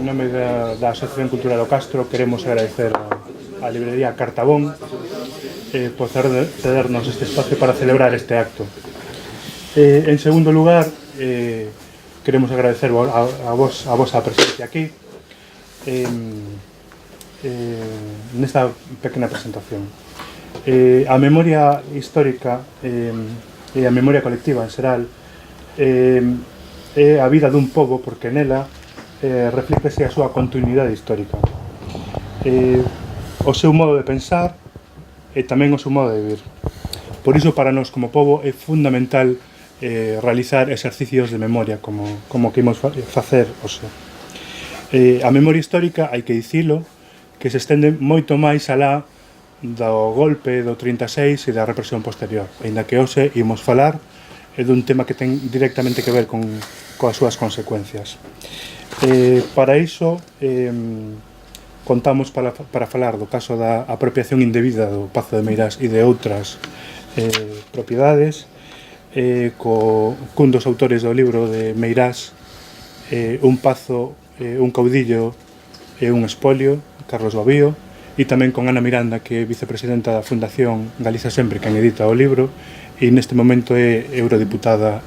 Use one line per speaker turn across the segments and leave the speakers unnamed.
en nome da Asociación Cultural O Castro, queremos agradecer a librería Cartabón por cedernos este espacio para celebrar este acto. En segundo lugar, queremos agradecer a vosa presencia aquí nesta pequena presentación. A memoria histórica e a memoria colectiva en xeral é a vida dun pobo, porque nela reflíctese a súa continuidade histórica, o seu modo de pensar e tamén o seu modo de vivir. Por iso, para nós como pobo é fundamental realizar exercicios de memoria como que imos facer hoxe. A memoria histórica, hai que dicilo, que se estende moito máis alá do golpe do 36 e da represión posterior, aínda que hoxe imos falar dun tema que ten directamente que ver coas súas consecuencias. Para iso contamos para falar do caso da apropiación indebida do Pazo de Meirás e de outras propiedades, cun dos autores do libro de Meirás, un pazo, un caudillo e un espolio, Carlos Babío, e tamén con Ana Miranda, que é vicepresidenta da Fundación Galiza Sempre, quen edita o libro, e neste momento é eurodiputada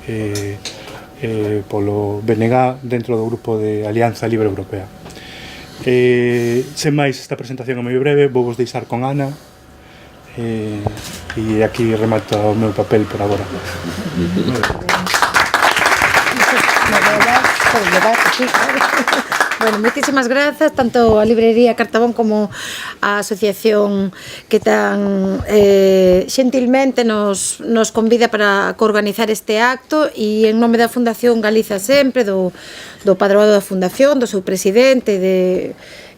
polo BNG dentro do grupo de Alianza Libre Europea. Sen máis, esta presentación é moi breve, vou vos deixar con Ana, e aquí remato o meu papel por agora.
Bueno, moitísimas grazas tanto a librería Cartabón como a asociación que tan xentilmente nos convida para coorganizar este acto, e en nome da Fundación Galiza Sempre, do padroado da Fundación, do seu presidente,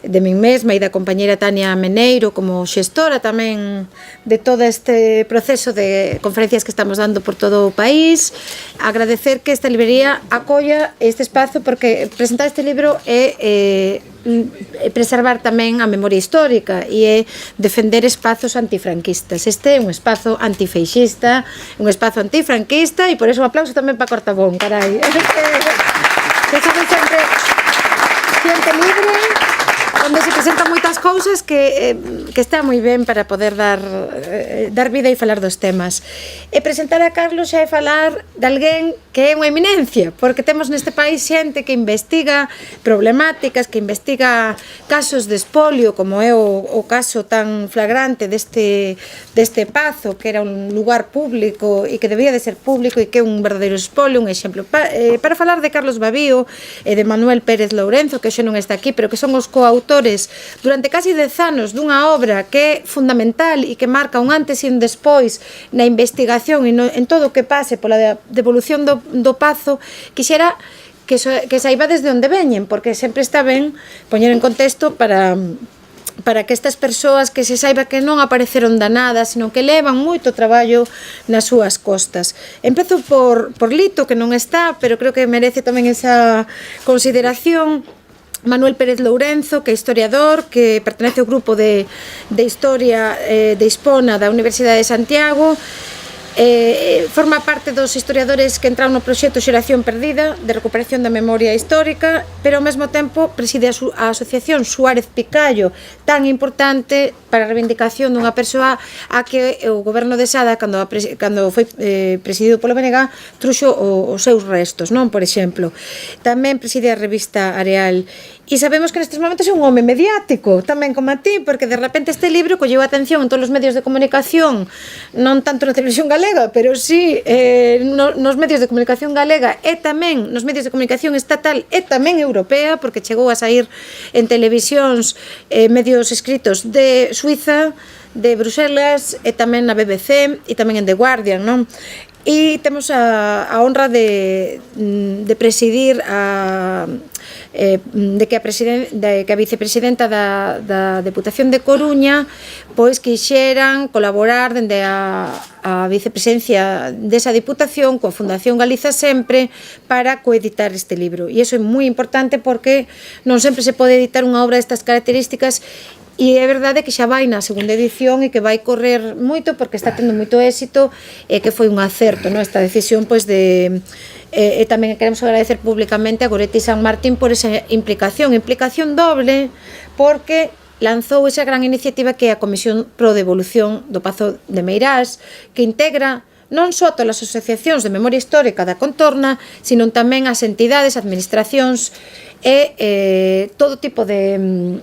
de min mesma e da compañeira Tania Meneiro como xestora tamén de todo este proceso de conferencias que estamos dando por todo o país, agradecer que esta librería acolla este espazo, porque presentar este libro é preservar tamén a memoria histórica e é defender espazos antifranquistas. Este é un espazo antifeixista, un espazo antifranquista, e por eso un aplauso tamén para Cartabón, carai. Que saben sempre xente libre, onde se presentan moitas cousas que está moi ben para poder dar vida e falar dos temas. E presentar a Carlos xa é falar de alguén que é unha eminencia, porque temos neste país xente que investiga problemáticas, que investiga casos de espolio, como é o caso tan flagrante deste pazo, que era un lugar público e que debía de ser público e que é un verdadeiro espolio, un exemplo. Para falar de Carlos Babío e de Manuel Pérez Lourenzo, que xe non está aquí, pero que son os coautores durante casi 10 anos dunha obra que é fundamental e que marca un antes e un despois na investigación e en todo o que pase pola devolución do pazo, quixera que saibades de onde veñen, porque sempre está ben poñer en contexto para que estas persoas que se saiba que non apareceron danadas, sino que levan moito traballo nas súas costas. Empezo por Lito, que non está, pero creo que merece tamén esa consideración. Manuel Pérez Lourenzo, que é historiador, que pertenece ao grupo de historia de Hispona da Universidade de Santiago, forma parte dos historiadores que entraron no proxecto Xeración Perdida de recuperación da memoria histórica, pero ao mesmo tempo preside a asociación Suárez Picallo, tan importante para a reivindicación dunha persoa a que o goberno de Sada, cando foi presidido polo BNG, truxo os seus restos, non? Por exemplo, tamén preside a revista Areal. E sabemos que nestes momentos é un home mediático, tamén como a ti, porque de repente este libro colleu atención en todos os medios de comunicación, non tanto na televisión galega, pero sí nos medios de comunicación galega e tamén nos medios de comunicación estatal e tamén europea, porque chegou a sair en televisións, medios escritos de Suiza, de Bruselas e tamén na BBC e tamén en The Guardian, non? E temos a honra de presidir de que a vicepresidenta da Deputación de Coruña pois quixeran colaborar dende a vicepresidencia desa Diputación coa Fundación Galiza Sempre para coeditar este libro, e iso é moi importante porque non sempre se pode editar unha obra destas características e é verdade que xa vai na segunda edición e que vai correr moito porque está tendo moito éxito e que foi un acerto, non? Esta decisión pois de e tamén queremos agradecer públicamente a Goretti San Martín por esa implicación doble, porque lanzou esa gran iniciativa que é a Comisión Pro Devolución do Pazo de Meirás, que integra non só todas as asociacións de memoria histórica da contorna, sino tamén as entidades, administracións e todo tipo de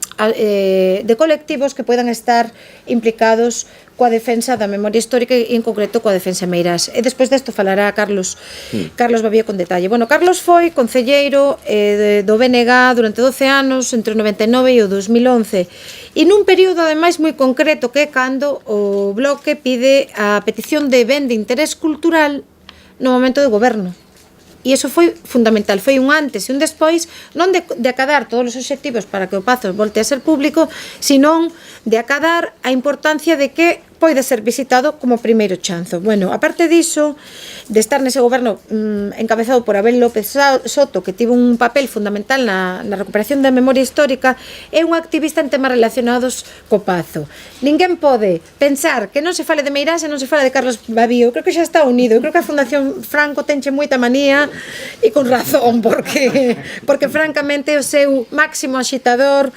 colectivos que poidan estar implicados coa defensa da memoria histórica e en concreto coa defensa de Meirás. E despois desto falará Carlos Babío con detalle. Bueno, Carlos foi concelleiro do BNG durante 12 anos, entre o 99 e o 2011, e nun período ademais moi concreto que é cando o Bloque pide a petición de ben de interés cultural no momento de goberno. E iso foi fundamental, foi un antes e un despois, non de acadar todos os obxectivos para que o Pazo volte a ser público, senón de acadar a importancia de que poida ser visitado como primeiro chanzo. Bueno, aparte diso, de estar nese goberno encabezado por Abel López Soto, que tivo un papel fundamental na recuperación da memoria histórica, é un activista en temas relacionados co Pazo. Ninguén pode pensar que non se fale de Meirás e non se fale de Carlos Babío. Eu creo que xa está unido. Eu creo que a Fundación Franco tenche moita manía e con razón, porque francamente o seu máximo axitador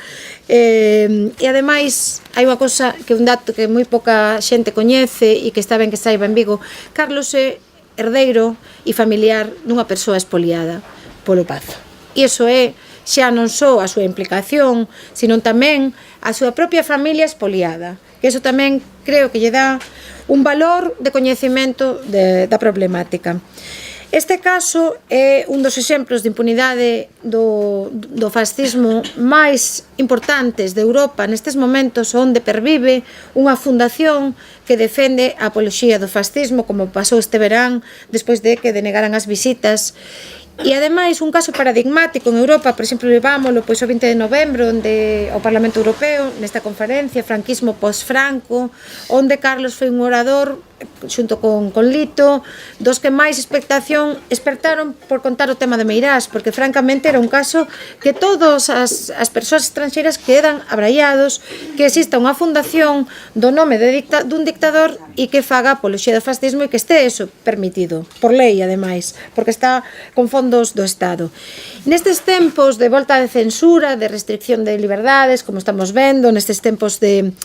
e ademais hai unha cosa que un dato que moi pouca xente coñece e que está ben que saiba en Vigo. Carlos é herdeiro e familiar dunha persoa expoliada polo Pazo, e iso é xa non só a súa implicación, sino tamén a súa propia familia expoliada, que iso tamén creo que lle dá un valor de coñecemento da problemática. Este caso é un dos exemplos de impunidade do fascismo máis importantes de Europa nestes momentos, onde pervive unha fundación que defende a apoloxía do fascismo, como pasou este verán despois de que denegaran as visitas. E ademais un caso paradigmático en Europa, por exemplo, levámoslo pois o 20 de novembro, onde o Parlamento Europeo, nesta conferencia Franquismo post-Franco, onde Carlos foi un orador xunto con Lito, dos que máis expectación espertaron por contar o tema de Meirás, porque francamente era un caso que todas as persoas estranxeiras quedan abraiados que exista unha fundación do nome dun dictador e que faga apoloxía do fascismo e que este eso permitido, por lei ademais, porque está con fondos do Estado. Nestes tempos de volta de censura, de restricción de liberdades, como estamos vendo, nestes tempos de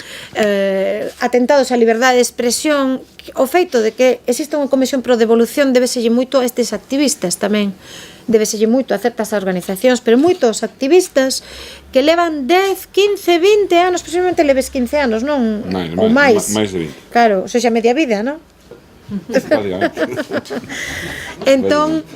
atentados á liberdade de expresión, o feito de que existe unha comisión pro devolución debeselle moito a estes activistas tamén, debeselle moito a certas organizacións, pero moitos activistas que levan 10, 15, 20 anos, posiblemente leves 15 anos, non? Ou máis.
Máis de 20.
Claro, xa media vida, non? Entón,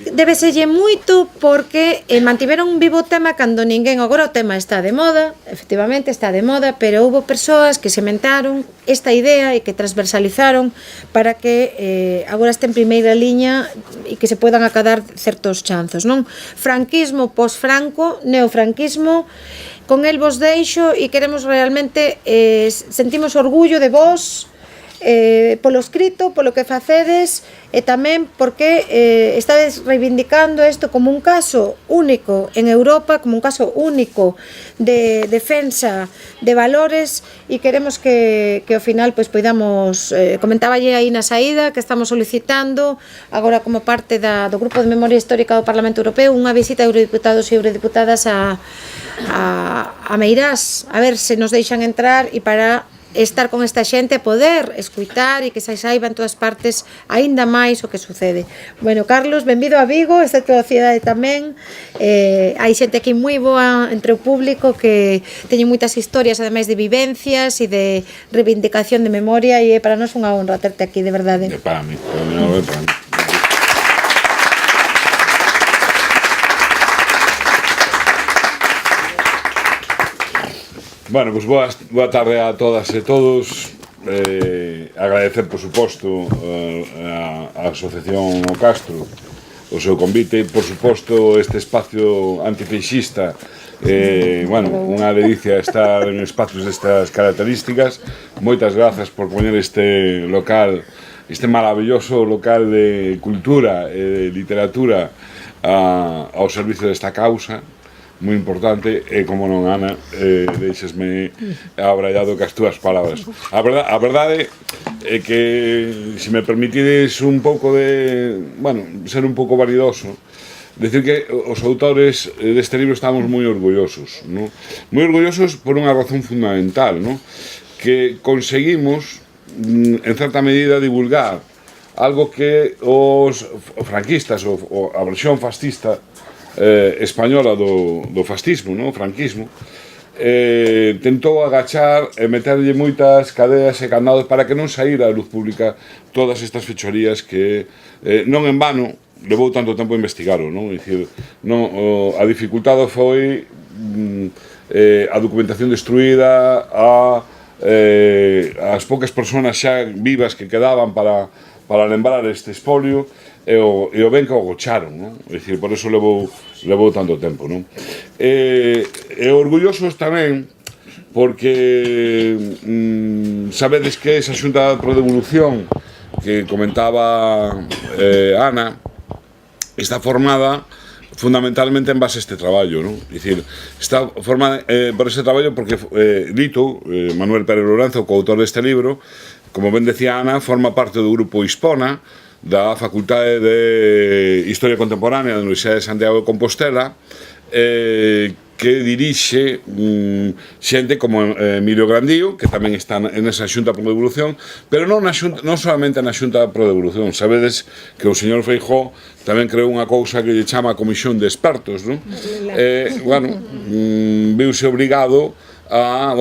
debeselle moito porque mantiveron vivo o tema cando ninguén. Agora o tema está de moda, efectivamente está de moda, pero houve persoas que sementaron esta idea e que transversalizaron para que agora este en primeira liña e que se podan acadar certos chanzos, non? Franquismo, post-Franco, neofranquismo, con el vos deixo e queremos realmente, sentimos orgullo de vos, polo escrito, polo que facedes e tamén porque estades reivindicando isto como un caso único en Europa, como un caso único de defensa de valores, e queremos que ao final pois poidamos, comentáballe aí na saída que estamos solicitando agora como parte do Grupo de Memoria Histórica do Parlamento Europeo unha visita a eurodiputados e eurodiputadas a Meirás, a ver se nos deixan entrar e para estar con esta xente, poder escuitar e que se saiba en todas partes aínda máis o que sucede. Bueno, Carlos, benvido a Vigo, esta tua cidade tamén. Hai xente aquí moi boa entre o público que teñen moitas historias, ademais de vivencias e de reivindicación de memoria, e é para nós unha honra terte aquí, de verdade.
É para mí, non é para mí. Bueno, pois boa tarde a todas e todos. Agradecer, por suposto, a Asociación O Castro o seu convite, por suposto, este espacio antifeixista. Bueno, unha delicia estar en espacios destas características. Moitas grazas por poñer este local, este maravilloso local de cultura e de literatura ao servicio desta causa, moi importante, e como non, Ana, deixesme abrallado cas túas palabras. A verdade é que, se me permitides un pouco de, bueno, ser un pouco validoso, decir que os autores deste libro estamos moi orgullosos, ¿no? Moi orgullosos por unha razón fundamental, ¿no? Que conseguimos, en certa medida, divulgar algo que os franquistas, a versión fascista española do fascismo, no? O franquismo, tentou agachar e meterlle moitas cadeas e candados para que non saíra a luz pública todas estas fechorías que non en vano levou tanto tempo a investigaro, non? É dicir, a dificultade foi a documentación destruída, as poucas persoas xa vivas que quedaban para lembrar este espolio, e o ben que o gocharon, non? É dicir, por eso levou tanto tempo, non? E orgullosos tamén porque sabedes que esa xunta pro devolución que comentaba Ana está formada fundamentalmente en base a este traballo, non? É dicir, está formada por este traballo porque Lito, Manuel Pérez Lorenzo, coautor deste libro, como ben decía Ana, forma parte do grupo Hispona da Facultade de Historia Contemporánea da Universidade de Santiago de Compostela, que dirixe xente como Emilio Grandío, que tamén está nesa xunta pro devolución, pero non solamente na xunta pro devolución. Sabedes que o señor Feijóo tamén creou unha cousa que lle chama a Comisión de Expertos, non? Bueno, viuse obrigado a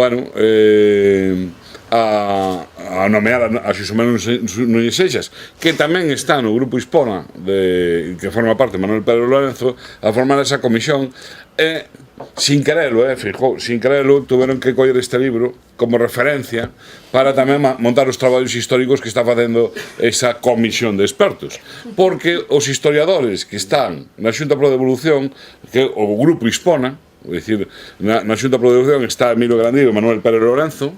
nomear a Xosé Manuel Núñez Seixas, que tamén está no grupo Hispona, que forma parte de Manuel Pérez Lorenzo, a formar esa comisión, e sin querelo, Feijóo, sin querelo, tuveron que coller este libro como referencia para tamén montar os traballos históricos que está facendo esa comisión de expertos, porque os historiadores que están na Xunta pro Devolución, que o grupo Hispona, é dicir, na Xunta pro Devolución está Emilio Grandío e Manuel Pérez Lorenzo,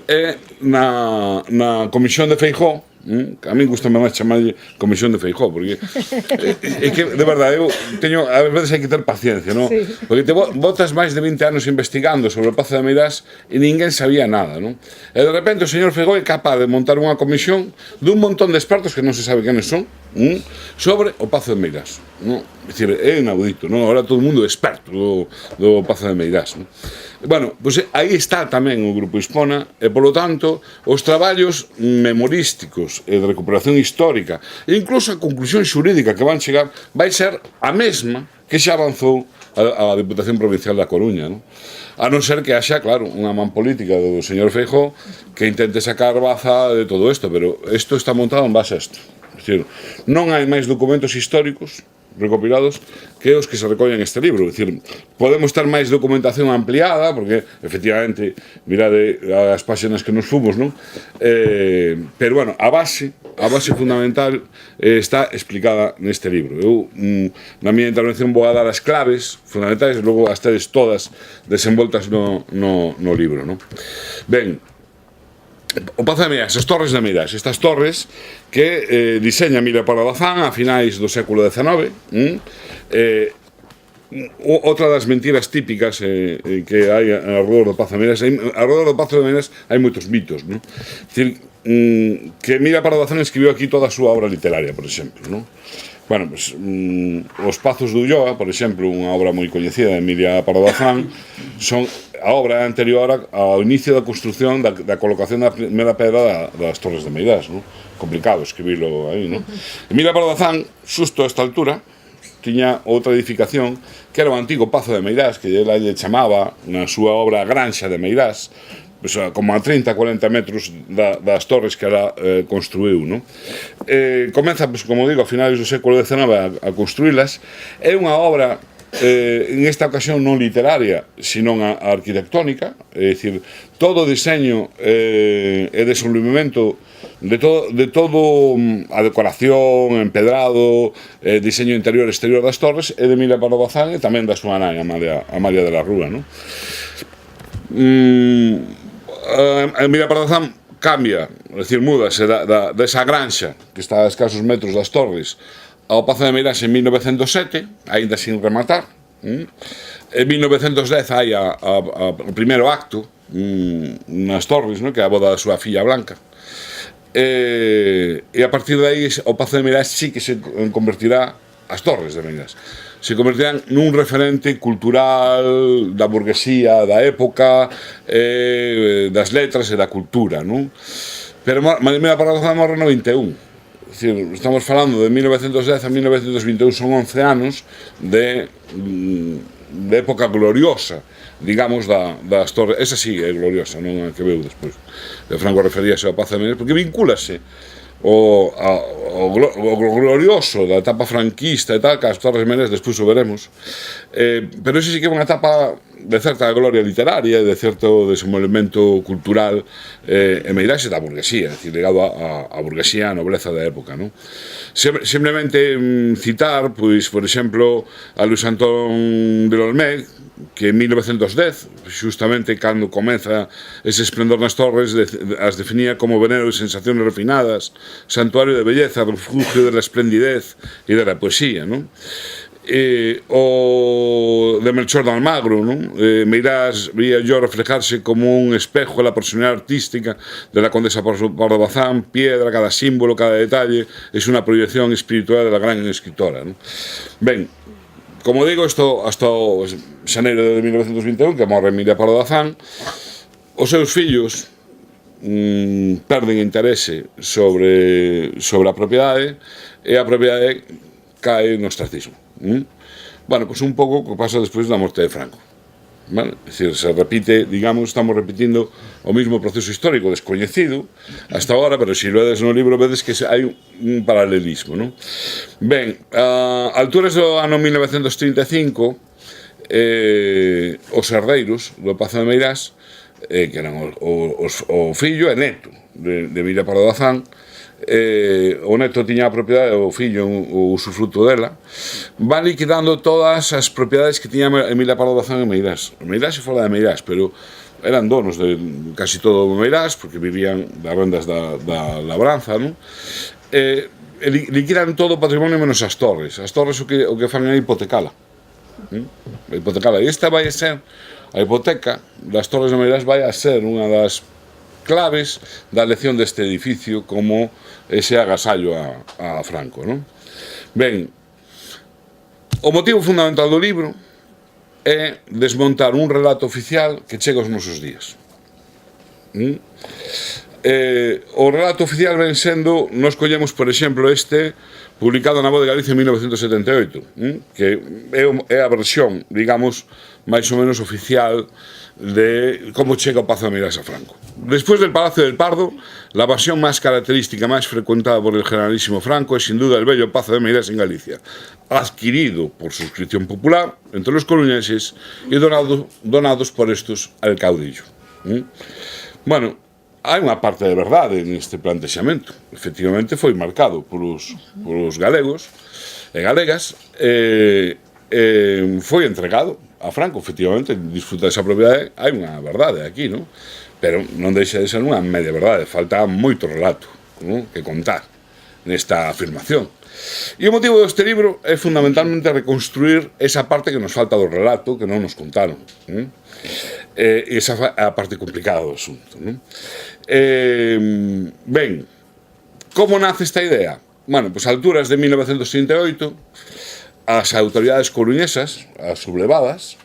e na comisión de Feijóo, a min gustame máis chamarlle comisión de Feijóo, porque é que, de verdade, eu teño, a veces hai que ter paciencia, non? Sí. Porque te botas máis de 20 anos investigando sobre o Pazo de Meirás e ninguén sabía nada, non? E de repente o señor Feijóo é capaz de montar unha comisión dun montón de expertos que non se sabe quenes son, sobre o Pazo de Meirás, non? É dicir, é inaudito, non? Ahora todo o mundo é experto do Pazo de Meirás, non? Bueno, pois aí está tamén o grupo Hispona e, polo tanto, os traballos memorísticos e de recuperación histórica e incluso a conclusión xurídica que van chegar vai ser a mesma que xa avanzou a Diputación Provincial da Coruña, non? A non ser que haxa, claro, unha man política do señor Feijóo que intente sacar baza de todo isto, pero isto está montado en base a isto. É dicir, non hai máis documentos históricos recopilados que os que se recollen neste libro. É dicir, podemos ter máis documentación ampliada, porque, efectivamente, mirade as páxinas que nos fomos, non? Pero, bueno, a base fundamental está explicada neste libro. Eu, na miña intervención, vou a dar as claves fundamentais, e logo as tedes todas desenvoltas no libro, non? Ben, o Pazo de Meirás, as Torres de Meirás, estas torres que diseña Emilia Pardo Bazán a finais do século XIX. Outra das mentiras típicas que hai alrededor do Pazo de Meirás, alrededor do Pazo de Meirás hai moitos mitos, non? É dicir, que Emilia Pardo Bazán escribiu aquí toda a súa obra literaria, por exemplo, non? Bueno, pues, Os Pazos de Ulloa, por exemplo, unha obra moi coñecida de Emilia Pardo Bazán, son a obra anterior ao inicio da construción da colocación da primeira pedra das Torres de Meirás, non? Complicado escribilo aí, non? Emilia Pardo Bazán, xusto a esta altura, tiña outra edificación que era o antigo Pazo de Meirás, que ela lle chamaba na súa obra Granxa de Meirás, como a 30-40 metros das torres que ela construiu, non? Comeza, como digo, a finais do século XIX a construílas. É unha obra, en esta ocasión non literaria, senón a arquitectónica, é dicir, todo o diseño e desenvolvemento de todo a decoración, empedrado, diseño interior e exterior das torres é de Emilia Pardo Bazán e tamén da súa nai, Amalia de la Rúa, non? Emilia Pardo Bazán cambia, é dicir, múdase desa granxa que está a escasos metros das torres ao Pazo de Meirás en 1907, aínda sin rematar, En 1910 hai o primeiro acto nas Torres, que é a boda da súa filla Blanca, e a partir de aí o Pazo de Meirás sí que se convertirá, as Torres de Meirás se convertirán nun referente cultural da burguesía da época, das letras e da cultura, non? Pero María Pardo morre no 21. Es decir, estamos falando de 1910 a 1921, son 11 anos de época gloriosa, digamos, das Torres. Esa sí é gloriosa, non a que veu despois. Franco referíase ao Pazo de Meirás, porque vincúlase o glorioso da etapa franquista e tal, que as Torres Meirás despois o veremos, pero ese sí que é unha etapa de certa gloria literaria e de certo desenvolvemento cultural en Meirás e da burguesía, é dicir, ligado á burguesía, a nobleza da época, non? Simplemente citar, pois, por exemplo, a Luis Antón de Lolmé, que en 1910, justamente cando comeza ese esplendor nas Torres, as definía como venero de sensaciones refinadas, santuario de belleza, refugio de la esplendidez e de la poesía, non? O de Melchor de Almagro, non? Meirás veía yo reflejarse como un espejo de la personalidad artística de la condesa Pardo Bazán, piedra, cada símbolo, cada detalle, es una proyección espiritual de la gran escritora, non? Ben, como digo, isto hasta o xaneiro de 1921, que morre Emilia Pardo Bazán, os seus fillos perden interese sobre a propiedade, e a propiedade cae no ostracismo. Bueno, pois un pouco o que pasa despois da morte de Franco. Vale? É dicir, se repite, digamos, estamos repetindo o mismo proceso histórico descoñecido hasta agora, pero se ledes no libro vedes que hai un paralelismo, non? Ben, a alturas do ano 1935, os herdeiros do Pazo de Meirás, que eran o fillo e neto de Emilia Pardo Bazán, o neto tiña a propiedade, o fillo o usufruto dela, van liquidando todas as propiedades que tiña Emilia Pardo Bazán en Meirás. Meirás e fora de Meirás, pero eran donos de casi todo o Meirás, porque vivían das rendas da labranza, non? Liquidan todo o patrimonio menos as Torres. As Torres o que fan é hipotecala. E esta vai a ser, a hipoteca das Torres de Meirás vai a ser unha das claves da elección deste edificio como ese agasallo a Franco, non? Ben, o motivo fundamental do libro é desmontar un relato oficial que chega aos nosos días. O relato oficial ven sendo, nos collemos, por exemplo, este publicado na Voz de Galicia en 1978, que é a versión, digamos, máis ou menos oficial de como chega o Pazo de Meirás a Franco. Después del Palacio del Pardo, la versión más característica, más frecuentada por el generalísimo Franco es sin duda el bello Pazo de Meirás en Galicia, adquirido por suscripción popular entre los coruñeses y donados por estos al caudillo. Bueno, hai unha parte de verdade neste plantexamento. Efectivamente foi marcado polos galegos e galegas, foi entregado a Franco, efectivamente, disfruta desa propiedade, hai unha verdade aquí, non? Pero non deixa de ser unha media verdade, falta moito relato, non? Que contar nesta afirmación. E o motivo deste libro é fundamentalmente reconstruir esa parte que nos falta do relato, que non nos contaron, non? E esa é a parte complicada do asunto, non? Ben, como nace esta idea? Bueno, pois a alturas de 1938 as autoridades coruñesas, as sublevadas,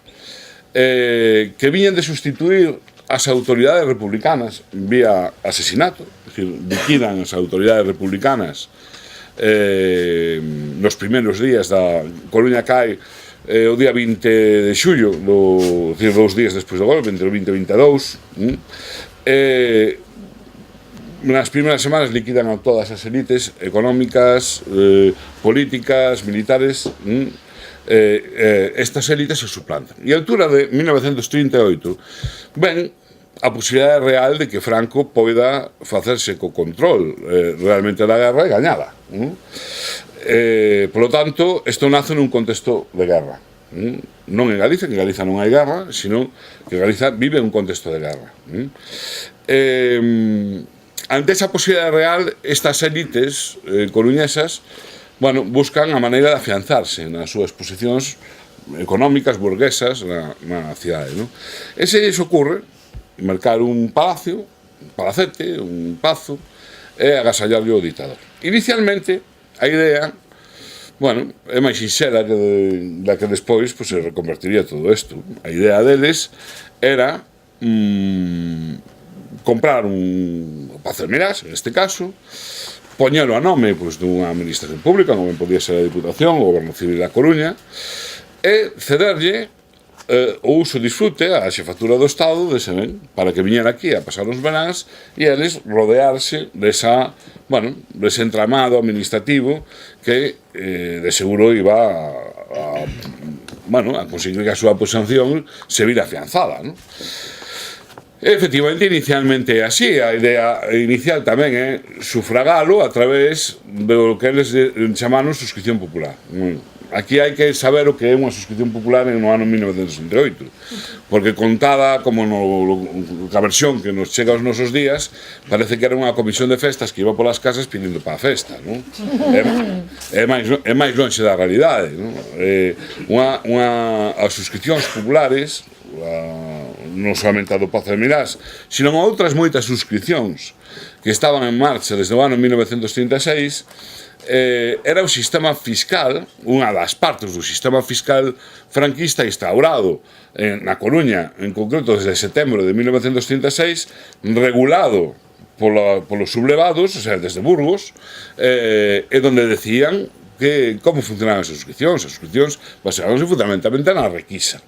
que viñan de sustituir as autoridades republicanas vía asesinato, é dicir, liquidan as autoridades republicanas nos primeiros días da Coruña cae o día 20 de xullo, dicir, 2 días despois do golpe, entre o 20 e 22, nas primeiras semanas liquidan a todas as elites económicas, políticas, militares, estas élites se suplantan. E a altura de 1938 ven a posibilidade real de que Franco poida facerse co control realmente da guerra e gañada. Por lo tanto, isto nace nun contexto de guerra. Non en Galicia, que en Galicia non hai guerra, sino que Galicia vive un contexto de guerra. Ante esa posibilidade real, estas élites coruñesas, bueno, buscan a maneira de afianzarse nas súas posicións económicas burguesas na cidade, non? E se lles ocurre mercar un palacio, un palacete, un pazo, e agasallarlle o ditador. Inicialmente, a idea, bueno, é máis sinxela da que despois pues, se reconvertiría todo isto. A idea deles era comprar un Pazo de Meirás, en este caso, poñelo a nome pues, dunha administración pública, como podía ser a Diputación, o Goberno Civil da Coruña, e cederlle o uso e disfrute a xefatura do Estado dese ben, para que viñera aquí a pasar os veráns e eles rodearse desa, bueno, dese entramado administrativo que de seguro iba a conseguir que a súa posición se vira afianzada, non? Efectivamente, inicialmente é así. A idea inicial tamén é sufragalo a través do que eles chamaron suscripción popular. Aquí hai que saber o que é unha suscripción popular no ano 1968, porque contada como a versión que nos chega aos nosos días, parece que era unha comisión de festas que iba polas casas pedindo para a festa, non? É máis lonxe da realidade, non? As suscripcións populares, non somente a do Pazo de Meirás, sino a outras moitas suscripcións que estaban en marcha desde o ano 1936, era o sistema fiscal, unha das partes do sistema fiscal franquista instaurado na Coruña, en concreto desde setembro de 1936, regulado polos sublevados, o sea, desde Burgos, e donde decían como funcionaban as suscripcións. As suscripcións baseabanse fundamentalmente na requisa.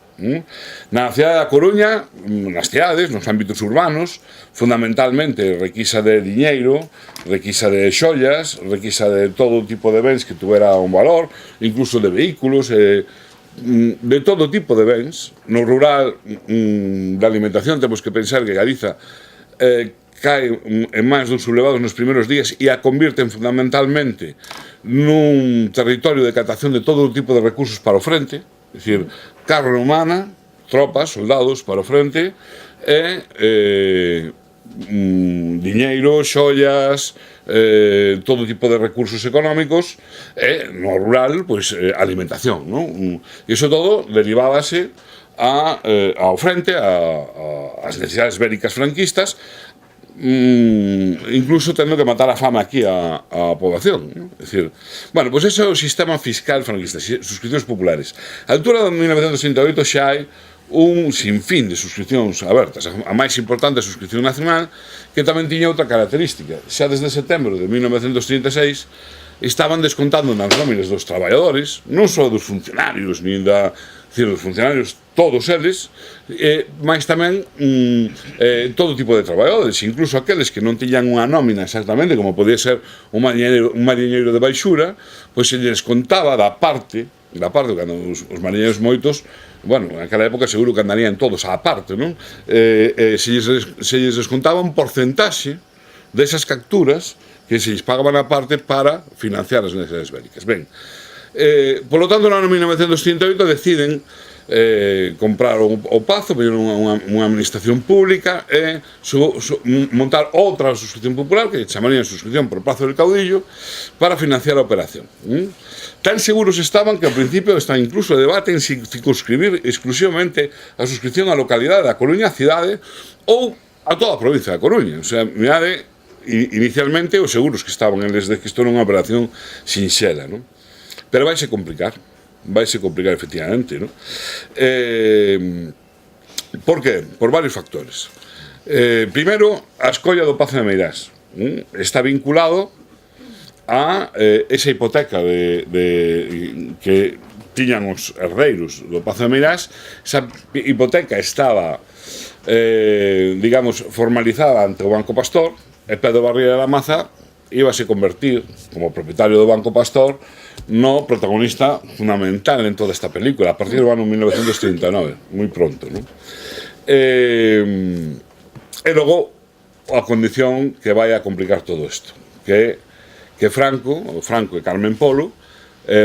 Na cidade da Coruña, nas cidades, nos ámbitos urbanos, fundamentalmente requisa de diñeiro, requisa de xollas, requisa de todo tipo de bens que tuvera un valor, incluso de vehículos, de todo tipo de bens. No rural, da alimentación, temos que pensar que Galiza cae en máis dun sublevados nos primeiros días e a convirten fundamentalmente nun territorio de captación de todo tipo de recursos para o frente, é dicir, carne humana, tropas, soldados para o frente, e diñeiro, xollas, todo tipo de recursos económicos, e no rural, pois, alimentación, non? E iso todo derivábase ao frente, ás necesidades bélicas franquistas, incluso tendo que matar a fame aquí a poboación, ¿no? Es decir, bueno, pues ese é o sistema fiscal franquista, suscripcións populares. A altura de 1968 xa hai un sinfín de suscripcións abertas. A máis importante é a suscripción nacional, que tamén tiña outra característica. Xa desde setembro de 1936 estaban descontando nas nóminas dos traballadores, non só dos funcionarios, nin da... Decir, os funcionarios, todos eles, mas tamén todo tipo de traballadores, incluso aqueles que non tiñan unha nómina exactamente, como podía ser un mariñeiro de baixura, pois se lles contaba da parte, cando os mariñeiros moitos, bueno, naquela época seguro que andarían todos á parte, non? Se lles descontaba un porcentaxe desas capturas que se lles pagaban a parte para financiar as necesidades bélicas. Ben, por lo tanto, no ano 1938 deciden comprar o Pazo, unha administración pública, e montar outra suscripción popular, que chamarían suscripción por Pazo del Caudillo, para financiar a operación. Tan seguros estaban que ao principio está incluso debate en circunscribir exclusivamente a suscripción á localidade da Coruña, a cidade, ou a toda a provincia da Coruña. O sea, mirade, inicialmente, os seguros que estaban eles de que isto era unha operación sinxela, non? Pero vaise complicar efectivamente, ¿no? Por qué? Por varios factores. Primeiro, a escolla do Pazo de Meirás está vinculado a esa hipoteca que tiñan os herdeiros do Pazo de Meirás. Esa hipoteca estaba, digamos, formalizada ante o Banco Pastor, e Pedro Barriga de la Maza íbase convertir, como propietario do Banco Pastor, no protagonista fundamental en toda esta película, a partir do ano 1939, moi pronto, non? E logo, a condición que vai a complicar todo isto, que Franco e Carmen Polo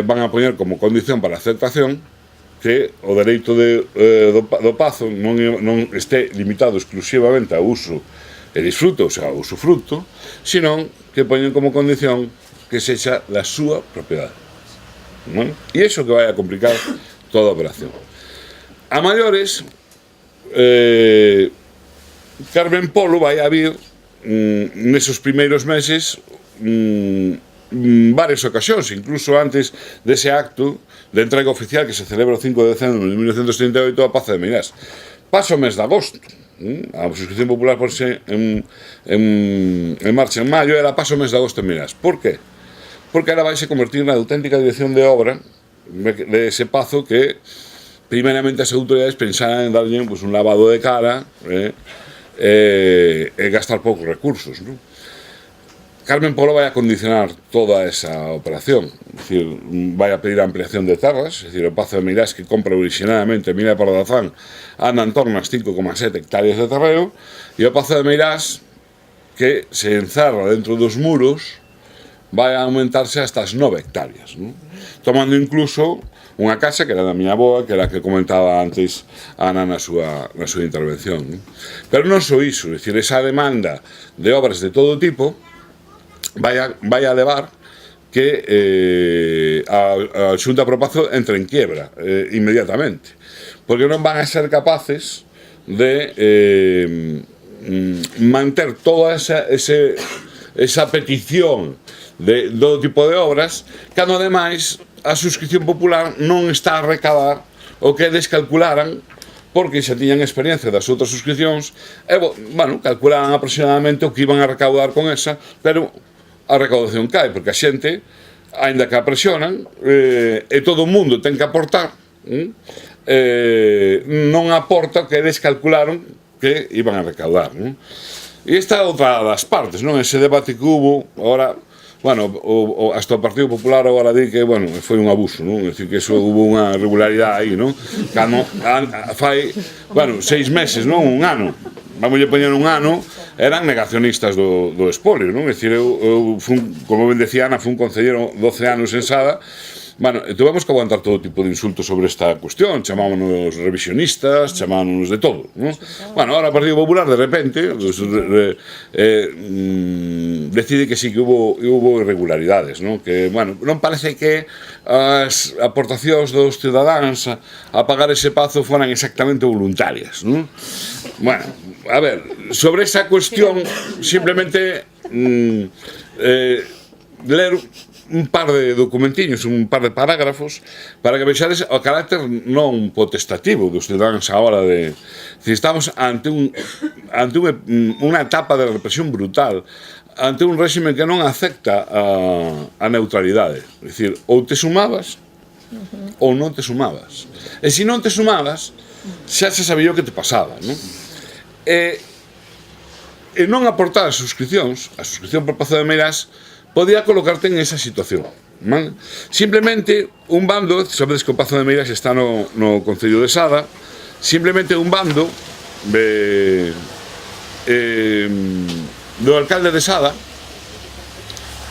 van a poñer como condición para a aceptación que o dereito do Pazo non este limitado exclusivamente ao uso e disfruto, o sea, o usufruto, senón que poñen como condición que sexa da súa propiedade. E iso que vai a complicar toda a operación. A maiores, Carmen Polo vai a vir nesos primeiros meses varias ocasións, incluso antes dese acto de entrega oficial que se celebra o 5 de decembro de 1938 a Pazo de Meirás. Pasa o mes de agosto, a suscripción popular porse en marcha en maio, ela pasa o mes de agosto en Meirás. Por qué? Porque ela vai se convertir na auténtica dirección de obra de ese pazo que primeramente as autoridades pensaran en darlle un lavado de cara e gastar poucos recursos, non? Carmen Polo vai a condicionar toda esa operación, é dicir, vai a pedir a ampliación de terras, é dicir, o Pazo de Meirás que compra originalmente Mina de Pardazán anda en torno ás 5,7 hectáreas de terreo, e o Pazo de Meirás que se encerra dentro dos muros vai a aumentarse hasta as 9 hectáreas, non? Tomando incluso unha casa que era da miña avoa, que era a que comentaba antes Ana na súa intervención, non? Pero non só iso, é dicir, esa demanda de obras de todo tipo vai a levar que a Xunta Pro Pazo entre en quiebra inmediatamente, porque non van a ser capaces de manter toda esa petición de todo tipo de obras, cando ademais a suscripción popular non está a recadar o que descalcularan, porque xa tiñan experiencia das outras suscripcións e, bueno, calcularan aproximadamente o que iban a recaudar con esa, pero a recaudación cae, porque a xente, aínda que a presionan, e todo o mundo ten que aportar, non aporta o que descalcularon que iban a recaudar, non? E esta é outra das partes, non? Ese debate que hubo, agora, bueno, hasta o Partido Popular agora di que, bueno, foi un abuso, non? É dicir, que hubo unha irregularidade aí, non? Cando fai, bueno, 6 meses, non? Un ano, vamos a poñer un ano, eran negacionistas do espolio, non? É dicir, eu fun, como ben decía Ana, fun concelleiro 12 anos en Sada. Bueno, tuvemos que aguantar todo tipo de insultos sobre esta cuestión, chamámonos revisionistas, chamámonos de todo, non? Bueno, ahora o Partido Popular de repente decide que sí que hubo irregularidades, non? Que, bueno, non parece que as aportacións dos cidadáns a pagar ese pazo foran exactamente voluntarias, non? Bueno, a ver, sobre esa cuestión simplemente ler un par de documentiños, un par de parágrafos para que vexades o carácter non potestativo dos cidadáns a hora de... Estamos ante unha etapa de represión brutal, ante un réxime que non acepta a neutralidade. É dicir, ou te sumabas ou non te sumabas. E se non te sumabas, xa se sabía o que te pasaba, non? E non aportar as suscripcións, a suscripción por Pazo de Meirás, podía colocarte en esa situación, ¿vale? Simplemente un bando, sabedes que o Pazo de Meirás está no Concello de Sada, simplemente un bando do alcalde de Sada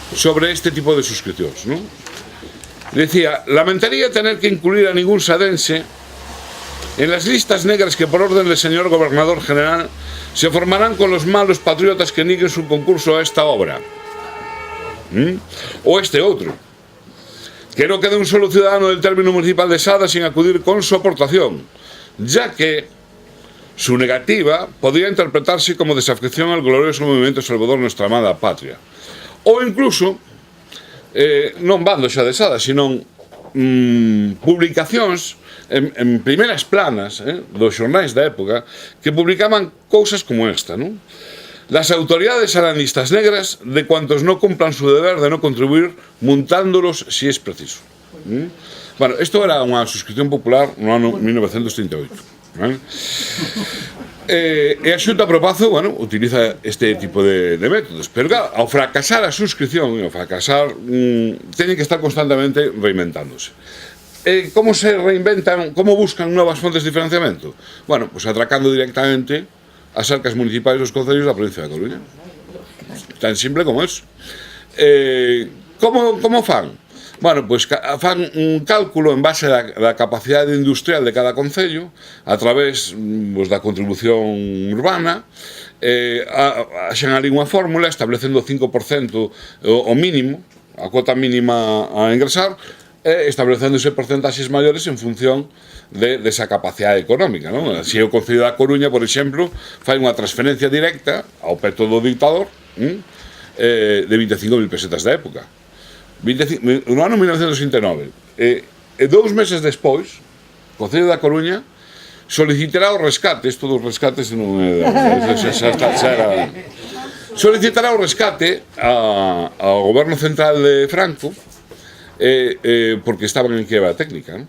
sobre este tipo de suscripcións, ¿no? Decía, lamentaría tener que incluir a ningún sadense en las listas negras que por orden del señor gobernador general se formarán con los malos patriotas que nieguen su concurso a esta obra. O este outro, que no quede un solo ciudadano del término municipal de Sada sin acudir con su aportación, ya que su negativa podría interpretarse como desafección al glorioso movimiento salvador de nuestra amada patria. O incluso, non bando xa de Sada, sino publicacións en primeiras planas dos xornais da época que publicaban cousas como esta, non? Las autoridades aranistas negras de cuantos no cumplan su deber de no contribuir multándolos si es preciso. Bueno, isto era unha suscripción popular no ano 1938, ¿vale? E a Xunta Pro Pazo, bueno, utiliza este tipo de métodos, pero claro, ao fracasar a suscripción, ao fracasar, teñen que estar constantemente reinventándose. Como se reinventan, como buscan novas fontes de financiamento? Bueno, pues atracando directamente as arcas municipais dos concellos da provincia da Coruña. Tan simple como eso. Como fan? Bueno, pois fan un cálculo en base da capacidade industrial de cada concello a través da contribución urbana, axan ali unha fórmula establecendo o 5% o mínimo, a cuota mínima a ingresar, establecéndose porcentaxes maiores en función desa capacidade económica, non? Así o Concello da Coruña, por exemplo, fai unha transferencia directa ao peto do dictador de 25.000 pesetas da época. No ano 1969. E 2 meses despois, o Concello da Coruña solicitará o rescate, isto dos rescates non é... Solicitará o rescate ao goberno central de Franco porque estaban en quiebra técnica, non?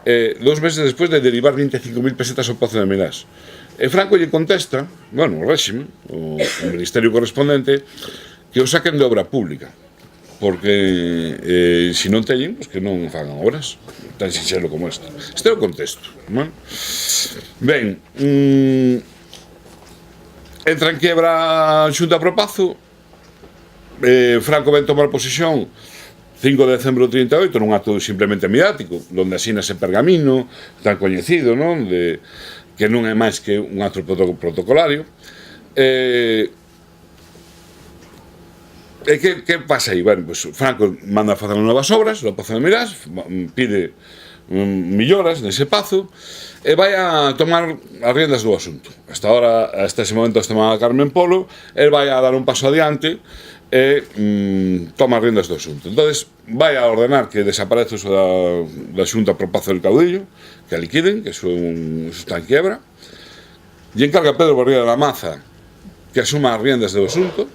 2 meses despois de derivar 25.000 pesetas ao Pazo de Meirás. E Franco lle contesta, bueno, o réxime, o ministerio correspondente, que o saquen de obra pública, porque se non teñen, pues que non fagan obras, tan sinxelo como isto. Este é o contexto, non? Ben, entra en quiebra a Xunta pro Pazo, Franco ven tomar posesión 5 de decembro de 38, nun acto simplemente mediático, donde asínase pergamino, tan coñecido, non? Que non é máis que un acto protocolario. E que pasa aí? Bueno, pues Franco manda a facer novas obras no Pazo de Meirás, pide melloras nese pazo, e vai a tomar as riendas do asunto. Hasta ese momento está chamada Carmen Polo, el vai a dar un paso adiante e toma as riendas do asunto. Entonces vai a ordenar que desaparece da Xunta pro Pazo del Caudillo, que a liquiden, que eso está en quiebra, e encarga a Pedro Barriga de la Maza que asuma as riendas do asunto.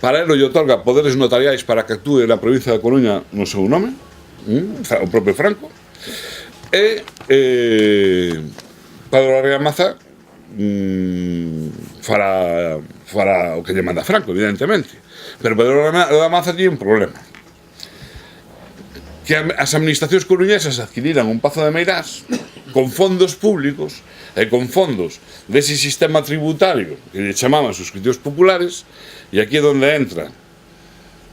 Para ele lle otorga poderes notariais para que actúe na provincia da Coruña no seu nome, o propio Franco, e Pedro Barriga de la Maza fará o que lle manda Franco, evidentemente. Pero Pedro da Maza tiene un problema, que as administracións coruñesas adquiriran un Pazo de Meirás con fondos públicos e con fondos dese sistema tributario que lle chamaban suscripcións populares, e aquí é onde entra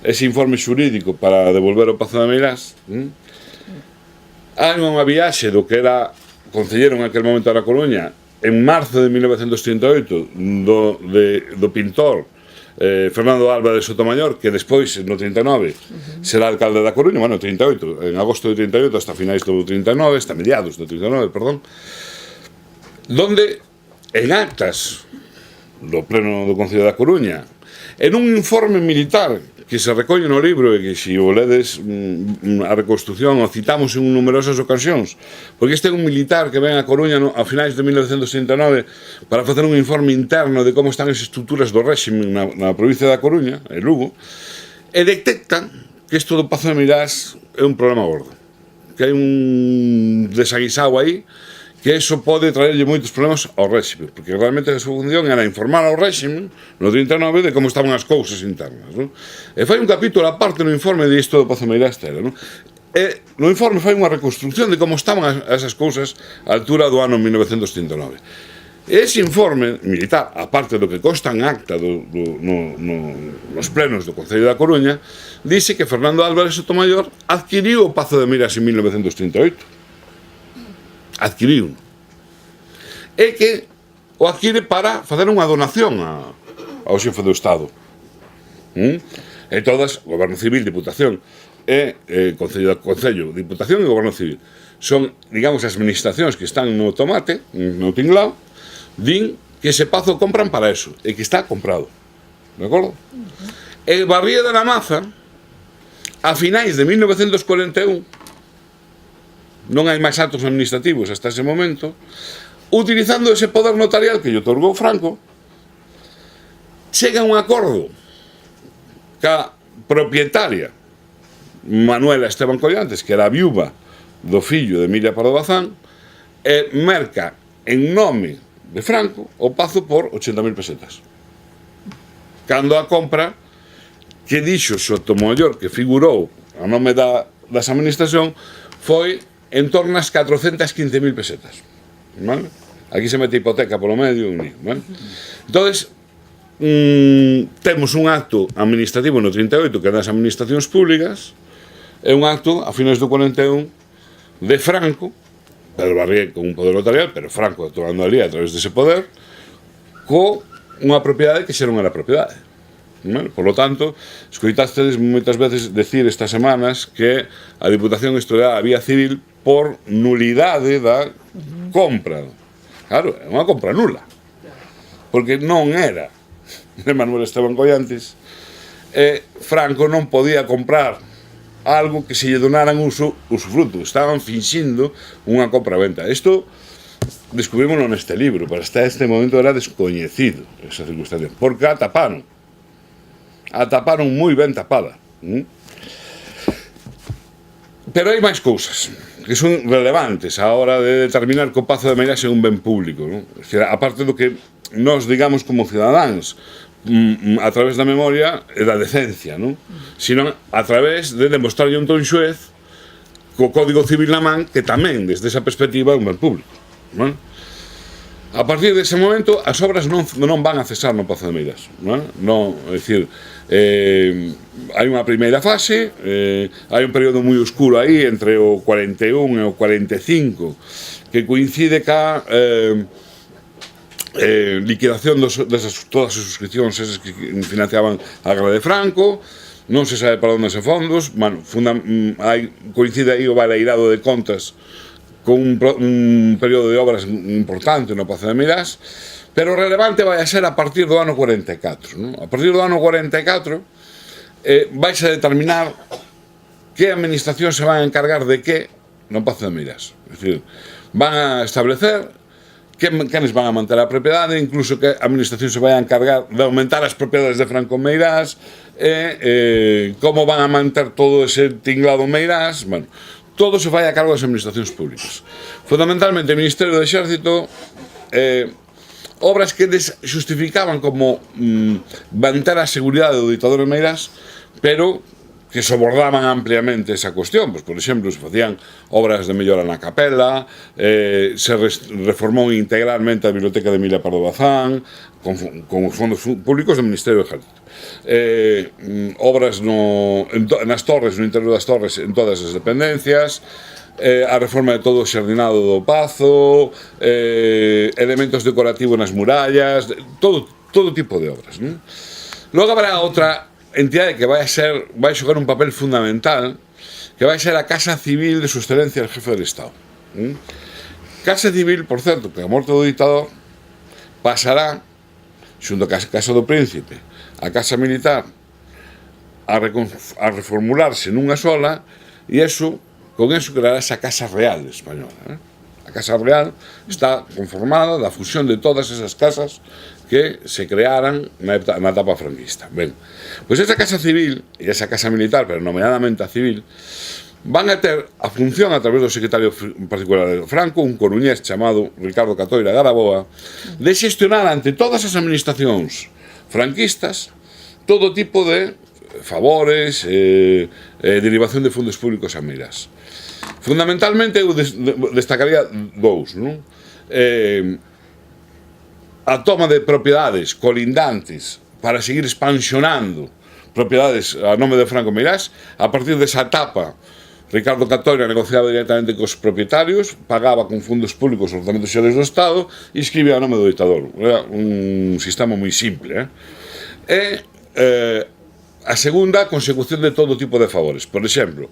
ese informe xurídico para devolver o Pazo de Meirás. Hai unha viaxe do que era concelleiro en aquel momento da Coruña en marzo de 1938 do pintor Fernando Alba de Sotomayor, que despois, no 39, será alcalde da Coruña, bueno, 38, en agosto de 38 hasta finais do 39, hasta mediados do 39, perdón, donde en actas do pleno do Concello da Coruña, en un informe militar que se recolle no libro e que se o ledes a reconstrucción o citamos en numerosas ocasións, porque este é un militar que ven a Coruña a finais de 1969 para facer un informe interno de como están as estruturas do réxime na provincia da Coruña, en Lugo, e detecta que isto do Pazo de Meirás é un problema gordo, que hai un desaguisado aí, que eso pode traerlle moitos problemas ao réxime, porque realmente a súa función era informar ao réxime no 39 de como estaban as cousas internas, non? E fai un capítulo aparte no informe de isto do Pazo de Meirás, non? E no informe fai unha reconstrucción de como estaban esas cousas á altura do ano 1939. E ese informe militar, aparte do que consta en acta nos plenos do Concello da Coruña, dice que Fernando Álvarez Sotomayor adquiriu o Pazo de Meirás en 1938. Adquiriu, e que o adquire para facer unha donación ao xefe do Estado. E todas, Goberno Civil, Diputación e Concello, Diputación e Goberno Civil, son, digamos, as administracións que están no tomate, no tinglao, din que ese pazo compran para eso, e que está comprado, de acordo? E Barriga de la Maza, a finais de 1941, non hai máis actos administrativos hasta ese momento, utilizando ese poder notarial que lle otorgou Franco, chega a un acordo ca propietaria Manuela Esteban Collantes, que era a viúva do fillo de Emilia Pardo Bazán, e merca en nome de Franco o pazo por 80.000 pesetas. Cando a compra, que dixo Sotomayor, que figurou a nome das administración, foi en torno ás 415.000 pesetas, vale? Aquí se mete hipoteca polo medio, vale? Entonces, temos un acto administrativo no 38 que é das administracións públicas, e un acto a finais do 41 de Franco, Pedro Barriga con un poder notarial, pero Franco actuando ali a través dese poder, co unha propiedade que xa non era propiedade. Bueno, por lo tanto, escoitastes moitas veces decir estas semanas que a Diputación estudiará a vía civil por nulidade da compra. Claro, é unha compra nula. Porque non era de Manuel Esteban Collantes, e Franco non podía comprar algo que se lle donaran usufruto. Estaban finxindo unha compra-venta. Isto descubrímoslo neste libro, pero hasta este momento era descoñecido esa circunstancia, porque a taparon moi ben tapada. Pero hai máis cousas que son relevantes a hora de determinar que o Pazo de Meirás é un ben público, non? É dicir, aparte do que nós digamos como cidadáns a través da memoria e da decencia, non? Sino a través de demostrarlle un ton xuez co Código Civil na man, que tamén desde esa perspectiva é un ben público, non? A partir dese momento as obras non van a cesar no Pazo de Meirás, non? É dicir, hai unha primeira fase, hai un período moi oscuro aí entre o 41 e o 45 que coincide ca liquidación todas as suscripcións esas que financiaban a guerra de Franco. Non se sabe para onde se fondos, coincide aí o baleirado de contas con un período de obras importante no Pazo de Meirás, pero o relevante vai a ser a partir do ano 44. Non? A partir do ano 44 vais a determinar que administración se van a encargar de que no Pazo de Meirás. É dicir, van a establecer quenes van a manter a propiedade, incluso que a administración se vai a encargar de aumentar as propiedades de Franco Meirás, como van a manter todo ese tinglado Meirás. Bueno, todo se vai a cargo das administracións públicas. Fundamentalmente, o Ministerio do Exército, obras que justificaban como manter a seguridade do ditador en Meirás, pero que sobordaban ampliamente esa cuestión. Pues, por exemplo, se facían obras de mellora na capela, se reformou integralmente a biblioteca de Emilia Pardo Bazán, con os fondos públicos do Ministerio do Exército. Obras nas torres, no interior das torres, en todas as dependencias, a reforma de todo o xardinado do Pazo, elementos decorativos nas murallas, todo tipo de obras, non? Logo habrá outra entidade que vai xogar un papel fundamental, que vai ser a Casa Civil de Su Excelencia el Jefe del Estado. Casa Civil, por certo, que a morte do dictador pasará xunto a Casa do Príncipe, a Casa Militar, a reformularse nunha sola, e con eso creará esa Casa Real española. A Casa Real está conformada da fusión de todas esas casas que se crearan na etapa franquista. Ben, pois esa Casa Civil e esa Casa Militar, pero nomeadamente a Civil, van a ter a función a través do secretario particular de Franco, un coruñés chamado Ricardo Catoira de Araboa, de xestionar ante todas as administracións franquistas todo tipo de favores, derivación de fondos públicos a Meirás. Fundamentalmente, eu destacaría dous, non? A toma de propiedades colindantes para seguir expansionando propiedades a nome de Franco Meirás. A partir desa etapa, Ricardo Catoira negociaba directamente cos propietarios, pagaba con fondos públicos os orzamentos xerais do Estado e escribía a nome do ditador. Era un sistema moi simple. A segunda, a consecución de todo tipo de favores. Por exemplo,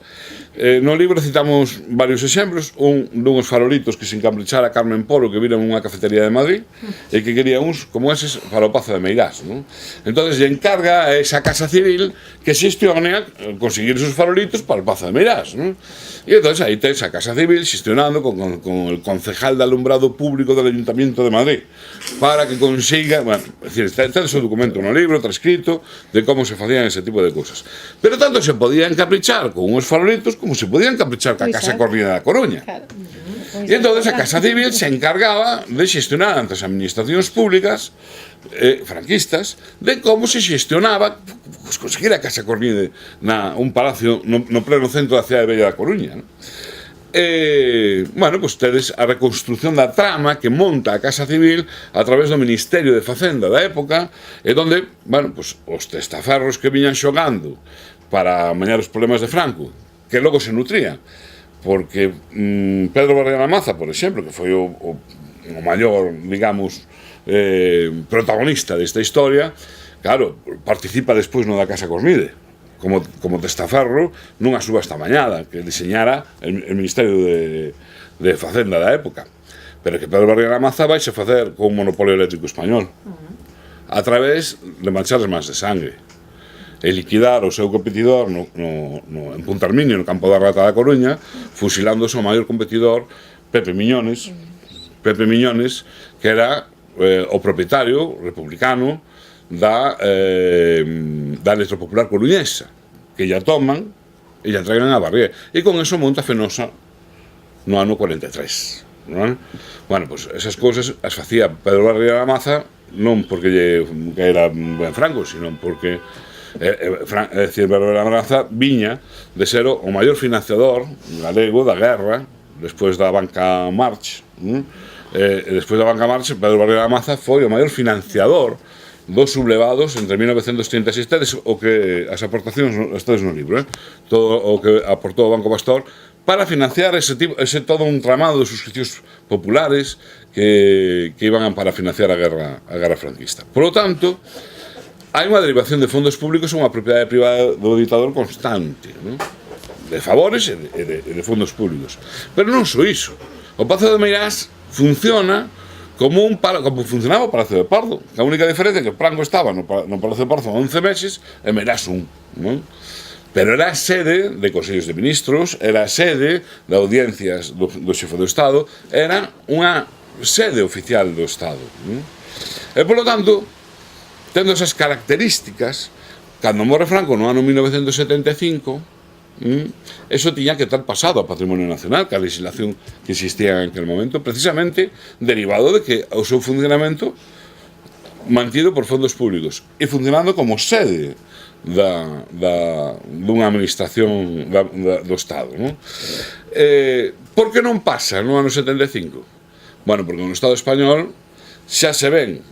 no libro citamos varios exemplos, dunhos farolitos que se encaprichara Carmen Polo, que vira unha cafetería de Madrid, e que quería uns como eses para o Pazo de Meirás, non? Entonces lle encarga a esa Casa Civil que xestione conseguir esos farolitos para o Pazo de Meirás, non? E entonces aí ten esa Casa Civil xestionando con el concejal de alumbrado público del Ayuntamiento de Madrid para que consiga, bueno, es decir, ten ese documento no libro transcrito de como se facían ese tipo de cosas. Pero tanto se podía encaprichar con unos farolitos como se podía encaprichar ca Casa Corrida da Coruña. E entonces a Casa Civil se encargaba de xestionar ante as administracións públicas franquistas de como se xestionaba conseguir a Casa Corrida un palacio no pleno centro da cidade bella da Coruña. Bueno, pues tedes a reconstrucción da trama que monta a Casa Civil a través do Ministerio de Facenda da época, e donde, bueno, pues os testaferros que viñan xogando para amañar os problemas de Franco, que logo se nutrían, porque Pedro Barriana Maza, por exemplo, que foi o maior, digamos, protagonista desta historia, claro, participa despois no da Casa Cosmide, como testaferro nunha subasta mañada que diseñara el Ministerio de Facenda da época. Pero que Pedro Barriga Maza vais a facer con un monopolio eléctrico español a través de manchar as mans de sangre e liquidar o seu competidor en Punta Arminio, no campo da Rata da Coruña, fusilándose o maior competidor, Pepe Miñones, que era o propietario republicano da Electropopular coruñesa, que ya toman e ya entregan a Barriga, e con eso monta Fenosa no ano 43. Bueno, pues esas cousas as facía Pedro Barriga Maza non porque era ben franco, sino porque Pedro Barriga Maza viña de ser o maior financiador galego da guerra despois da Banca March. Despois da Banca March, Pedro Barriga Maza foi o maior financiador dos sublevados entre 1936, tedes o que as aportacións estades no libro, todo o que aportou o Banco Pastor para financiar ese todo un tramado de suscripcións populares que iban para financiar a guerra franquista. Por lo tanto, hai unha derivación de fondos públicos a unha propiedade privada do ditador constante, ¿no? De favores e de fondos públicos. Pero non só iso. O Pazo de Meirás funciona como funcionaba o Palacio de Pardo, que a única diferencia é que Franco estaba no Palacio de Pardo 11 meses e Meirás non? Pero era a sede de consellos de ministros, era a sede de audiencias do xefe do Estado, era unha sede oficial do Estado, non? E, polo tanto, tendo esas características, cando morre Franco no ano 1975, eso tiña que estar pasado a Patrimonio Nacional, que a legislación que existía en aquel momento, precisamente derivado de que o seu funcionamento mantido por fondos públicos e funcionando como sede dunha administración do Estado, non? Por que non pasa no ano 75? Bueno, porque no Estado español xa se ve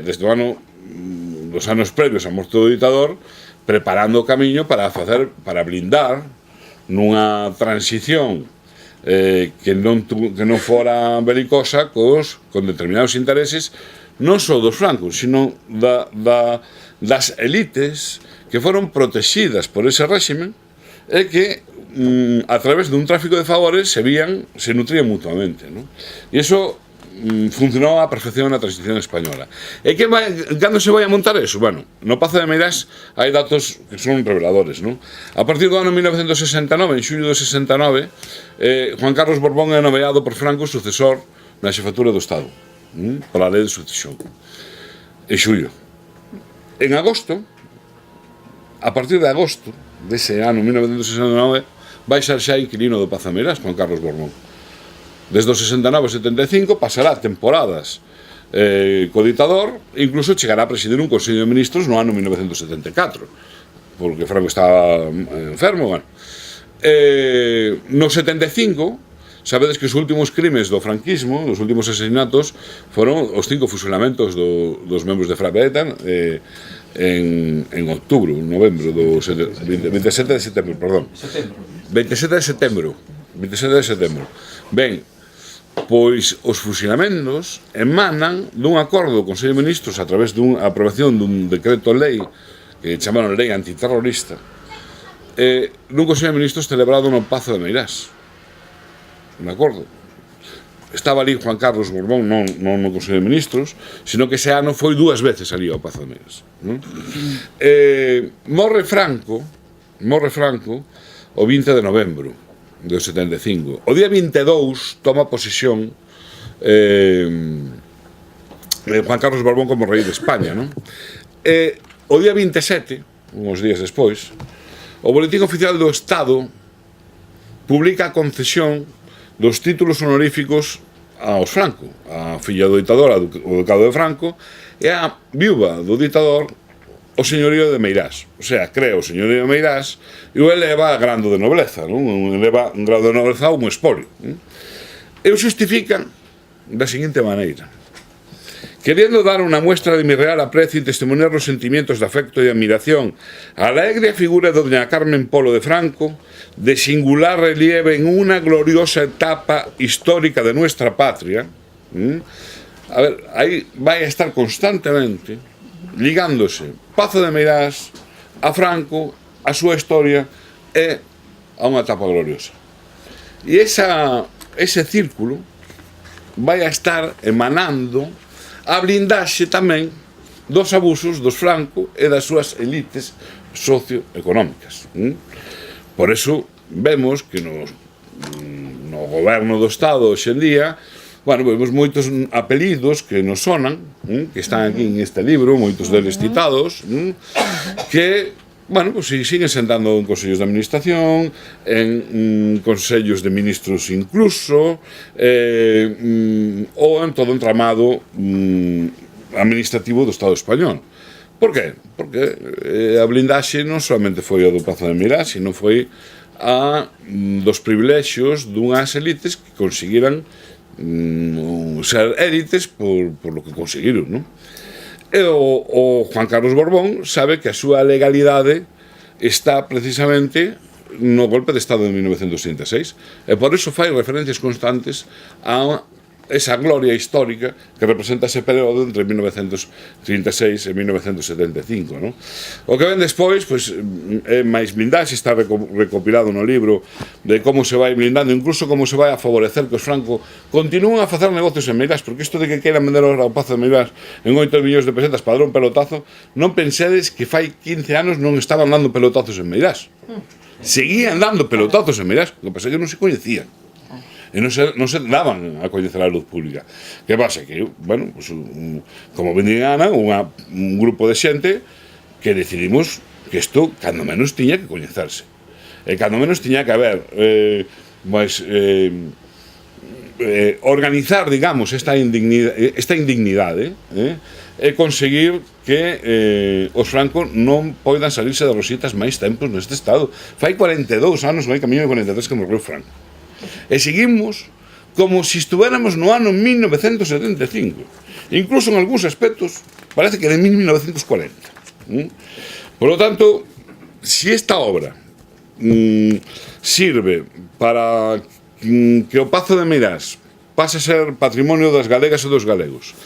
desde dos anos previos á morte do ditador preparando o camiño para blindar nunha transición que non fora belicosa con determinados intereses non só dos francos, sino das elites que foron protegidas por ese réximen e que a través dun tráfico de favores se nutrían mutuamente, ¿no? E iso funcionou a perfección na transición española. E cando se vai a montar eso? Bueno, no Pazo de Meirás hai datos que son reveladores, non? A partir do ano 1969, en xullo de 69, Juan Carlos Borbón é nomeado por Franco sucesor na xefatura do Estado, pola lei de sucesión. En xullo. En agosto, a partir de agosto dese ano 1969, vai ser xa inquilino do Pazo de Meirás, Juan Carlos Borbón. Desde o 69 ao 75 pasará temporadas co ditador, incluso chegará a presidir un Consello de Ministros no ano 1974, porque Franco estaba enfermo. Bueno. No 75, sabedes que os últimos crimes do franquismo, os últimos asesinatos, foron os 5 fusilamentos dos membros de Frap ETA en outubro, novembro, 27 de setembro, perdón. 27 de setembro. Ben, pois os fusilamentos emanan dun acordo do Consello de Ministros a través dunha aprobación dun decreto lei que chamaron lei antiterrorista nun Consello de Ministros celebrado no Pazo de Meirás, un acordo. Estaba ali Juan Carlos Borbón non no Consello de Ministros, sino que ese ano foi 2 veces ali ao Pazo de Meirás, non? Morre Franco o 20 de novembro do 75. O día 22 toma posesión Juan Carlos Borbón como rei de España, non? O día 27, uns días despois, o Boletín Oficial do Estado publica a concesión dos títulos honoríficos aos Franco, a filla do ditador, o ducado de Franco, e a viúva do ditador, o señorío de Meirás. O sea, crea o señorío de Meirás e o eleva a grado de nobleza, non? Eleva un grado de nobleza a un espolio. E o justifican da seguinte maneira: queriendo dar una muestra de mi real aprecio y testimoniar los sentimientos de afecto y admiración a la alegre figura de doña Carmen Polo de Franco, de singular relieve en una gloriosa etapa histórica de nuestra patria. A ver, aí vai a estar constantemente ligándose Pazo de Meirás a Franco, a súa historia e a unha etapa gloriosa. E ese círculo vai a estar emanando a blindaxe tamén dos abusos dos Franco e das súas elites socioeconómicas. Por eso vemos que no goberno do Estado hoxe en día, bueno, vemos moitos apelidos que nos sonan, que están aquí en este libro, moitos deles citados, que, bueno, pues siguen sentando en consellos de administración, en consellos de ministros incluso, ou en todo o entramado administrativo do Estado español. Por qué? Porque a blindaxe non solamente foi a do Pazo de Meirás, sino foi a dos privilexios dunhas elites que conseguiran ser élites por lo que conseguiron, non? E o Juan Carlos Borbón sabe que a súa legalidade está precisamente no golpe de Estado de 1936 e por iso fai referencias constantes a esa gloria histórica que representa ese período entre 1936 e 1975, non? O que ven despois, pois, é máis blindaxe, está recopilado no libro de como se vai blindando, incluso como se vai a favorecer que os Franco continúen a facer negocios en Meirás, porque isto de que queiran vender ao Pazo de Meirás en 8 millóns de pesetas para dar un pelotazo, non pensedes que fai 15 anos non estaban dando pelotazos en Meirás. Seguían dando pelotazos en Meirás, o que pasa é que non se coñecían. E non se daban a coñecer a luz pública. Que pasa? Que, bueno, pues, como ben din Ana, un grupo de xente que decidimos que isto, cando menos, tiña que coñecerse. E cando menos tiña que haber organizar, digamos, esta indignidade e conseguir que os Franco non poidan salirse de rositas máis tempos neste estado. Fai 42 anos, non hai camiño de 43 que morreu Franco. E seguimos como se estuéramos no ano 1975. Incluso en algúns aspectos parece que de 1940. Por lo tanto, si esta obra sirve para que o Pazo de Meirás pase a ser patrimonio das galegas e dos galegos,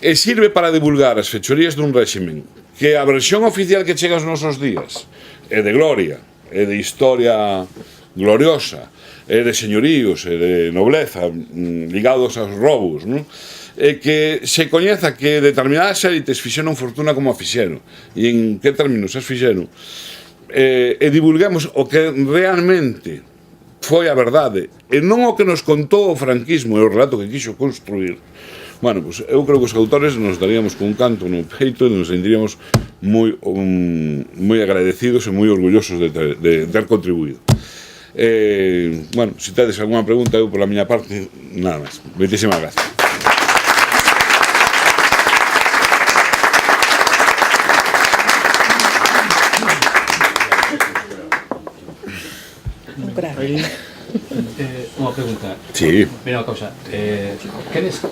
e sirve para divulgar as fechorías dun réximen que a versión oficial que chega aos nosos días é de gloria, é de historia gloriosa, e de señoríos e de nobleza ligados aos robos, non? E que se coñeza que determinadas élites fixeron fortuna como a fixeron e en que términos as fixeron, e divulguemos o que realmente foi a verdade e non o que nos contou o franquismo e o relato que quixo construir. Bueno, pues eu creo que os autores nos daríamos con un canto no peito e nos sentiríamos moi agradecidos e moi orgullosos de ter contribuído. Bueno, se tedes alguna pregunta, eu pola miña parte, nada máis. Moitísimas gracias.
Unha pregunta.
Sí.
Mira unha cousa.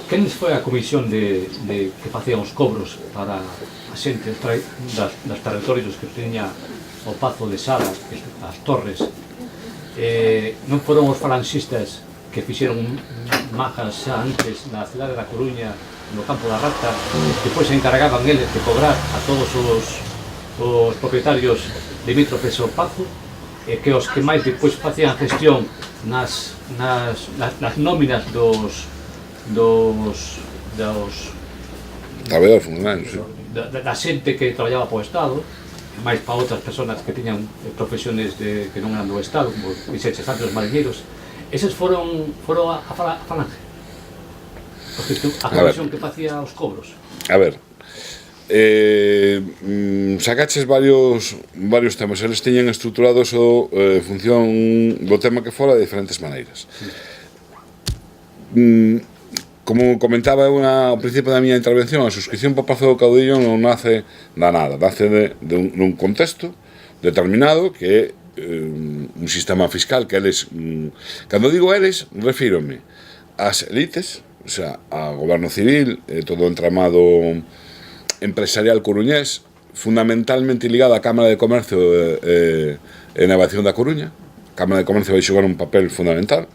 Quenes foi a comisión de que facían os cobros para a xente das territorios que tiña o Pazo de Sala, as torres? Non foron os falanxistas que fixeron majas xa antes na cidade da Coruña, no campo da Rata, que depois se encargaban eles de cobrar a todos os propietarios limítrofes ao Pazo, e que os que máis depois facían gestión nas nóminas da xente que traballaba para o Estado, máis para outras persoas que tiñan profesiones que non eran do Estado, como dixeches antes os mariñeiros. Eses foron a falange, a comisión que facía os cobros.
A ver, sacaches varios temas. Eles teñen estruturado eso en función do tema que fora de diferentes maneiras. Como comentaba ao principio da miña intervención, a suscripción para o Pazo do Caudillo non nace da nada, nace dun contexto determinado que é un sistema fiscal que eles, cando digo eles, refírome ás elites, o sea, ao goberno civil, todo o entramado empresarial coruñés, fundamentalmente ligado á Cámara de Comercio e Navegación da Coruña. A Cámara de Comercio vai xogar un papel fundamental.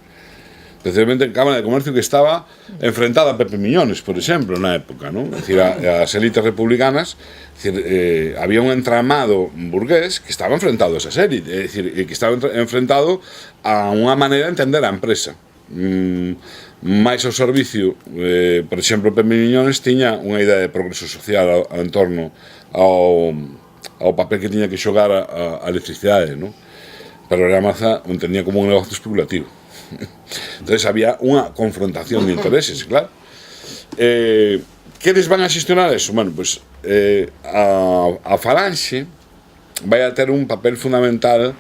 especialmente en Cámara de Comercio, que estaba enfrentada a Pepe Miñones, por exemplo, na época, non? É dicir, as élites republicanas, había un entramado burgués que estaba enfrentado a esa élite, é dicir, que estaba enfrentado a unha maneira de entender a empresa. máis ao servicio, por exemplo, Pepe Miñones tiña unha idea de progreso social en torno ao papel que tiña que xogar a electricidade, non? Pero a Maza o entendía como un negocio especulativo. Entonces había unha confrontación de intereses, claro. Queres van a xestionar eso? Bueno, pues a Falanxe vai a ter un papel fundamental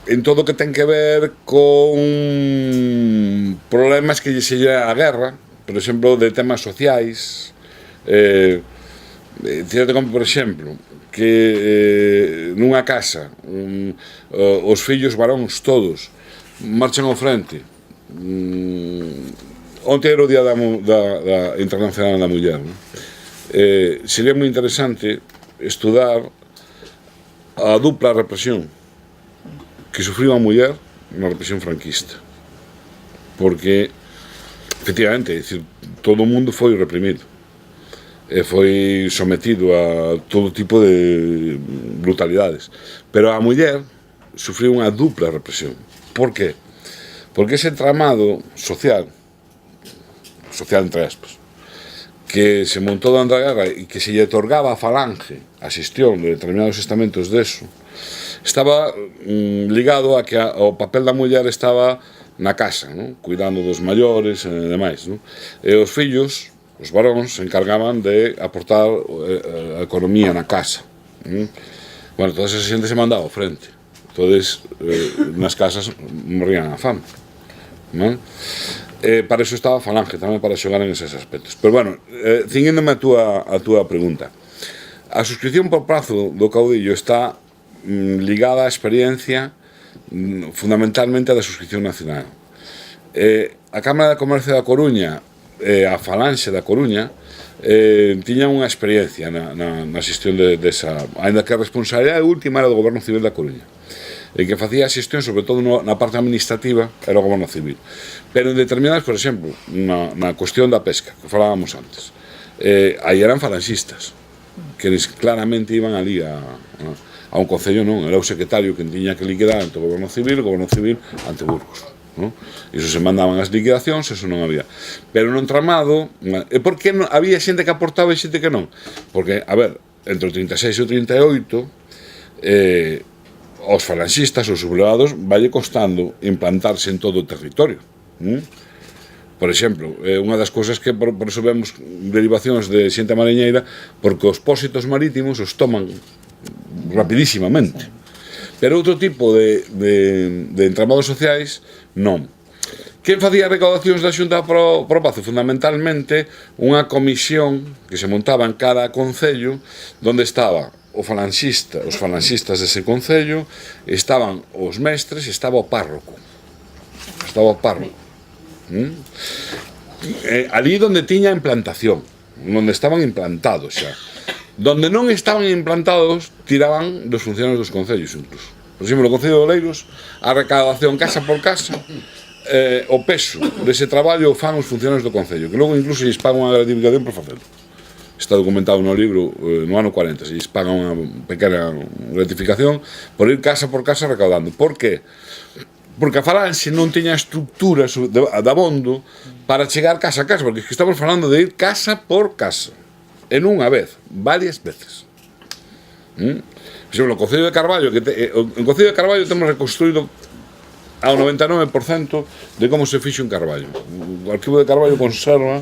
en todo o que ten que ver con problemas que lle se lle a guerra, por exemplo, de temas sociais, fíjate como, por exemplo, que nunha casa os fillos varóns todos marchan ao frente. Onte era o Día da Internacional da Muller, non? Sería moi interesante estudar a dupla represión que sufriu a muller na represión franquista, porque efectivamente, é dicir, todo o mundo foi reprimido e foi sometido a todo tipo de brutalidades, pero a muller sufriu unha dupla represión. Por qué? Porque ese entramado social entre aspas, que se montou durante a guerra e que se lle otorgaba a Falange a xestión de determinados estamentos deso, estaba ligado a que o papel da muller estaba na casa, non? Cuidando dos maiores e demais, non? E os fillos, os varóns, se encargaban de aportar a economía na casa, non? Bueno, toda esa xente se mandaba ao frente, entonces nas casas morrían a fame, non? Para eso estaba a Falange, tamén para xogar en eses aspectos. Pero bueno, cinguéndome a túa pregunta, a suscripción por prazo do caudillo está ligada á experiencia fundamentalmente a da suscripción nacional. A Cámara de Comercio da Coruña e a Falanxe da Coruña tiñan unha experiencia na xestión desa, ainda que a responsabilidade última era do Goberno Civil da Coruña, e que facía a xestión sobre todo na parte administrativa era o Goberno Civil, pero en determinadas, por exemplo, na cuestión da pesca que falábamos antes, aí eran falanxistas que claramente iban ali a un concello, non, era o secretario que tiña que liquidar ante o Goberno Civil ante Burgos, non? Iso se mandaban as liquidacións, eso non había. Pero no entramado, e por que había xente que aportaba e xente que non? Porque, a ver, entre o 36 e o 38 os falanxistas, os sublevados, valle costando implantarse en todo o territorio. Por exemplo, unha das cousas que por eso vemos derivacións de xente mariñeira, porque os pósitos marítimos os toman rapidísimamente, pero outro tipo de entramados sociais non. Quen facía recaudacións da Xunta pro Pazo? Fundamentalmente unha comisión que se montaba en cada concello, onde estaba os falanxistas dese concello, estaban os mestres e estaba o párroco. Ali onde tiña implantación, onde estaban implantados xa. Donde non estaban implantados, tiraban dos funcionarios dos concellos incluso. Por exemplo, no Concello de Oleiros, a recaudación casa por casa, o peso dese traballo fan os funcionarios do concello, que logo incluso lles pagan unha gratificación por facelo. Está documentado no libro, no ano 40, se lles pagan unha pequena gratificación por ir casa por casa recaudando. Por qué? Porque a Falanxe non tiña estructura dabondo para chegar casa a casa, porque estamos falando de ir casa por casa. En unha vez, varias veces. Por exemplo, o Concello de Carballo, en Concello de Carballo temos reconstruído ao 99% de como se fixo en Carballo. O arquivo de Carballo conserva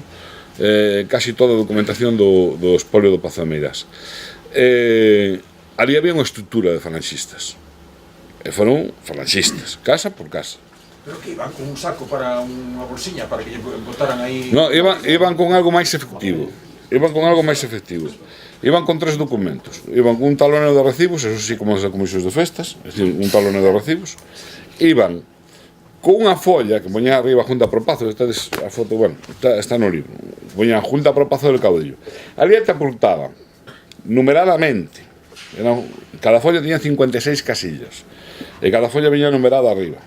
casi toda a documentación do espolio do Pazo de Meirás. Ali había unha estrutura de falanxistas. E foron falanxistas, casa por casa.
Pero que iban con un saco para unha bolsiña para que botaran aí...
No, iban con algo máis efectivo. Iban con 3 documentos. Iban con un taloneo de recibos, eso sí, como as comisións de festas, é dicir, un taloneo de recibos. Iban con unha folla que poñía arriba a Junta pro Pazo, a foto, bueno, está no libro, poñía a Junta pro Pazo del Caudillo. Ali te apuntaban numeradamente, cada folla tiña 56 casillas, e cada folla viña numerada arriba.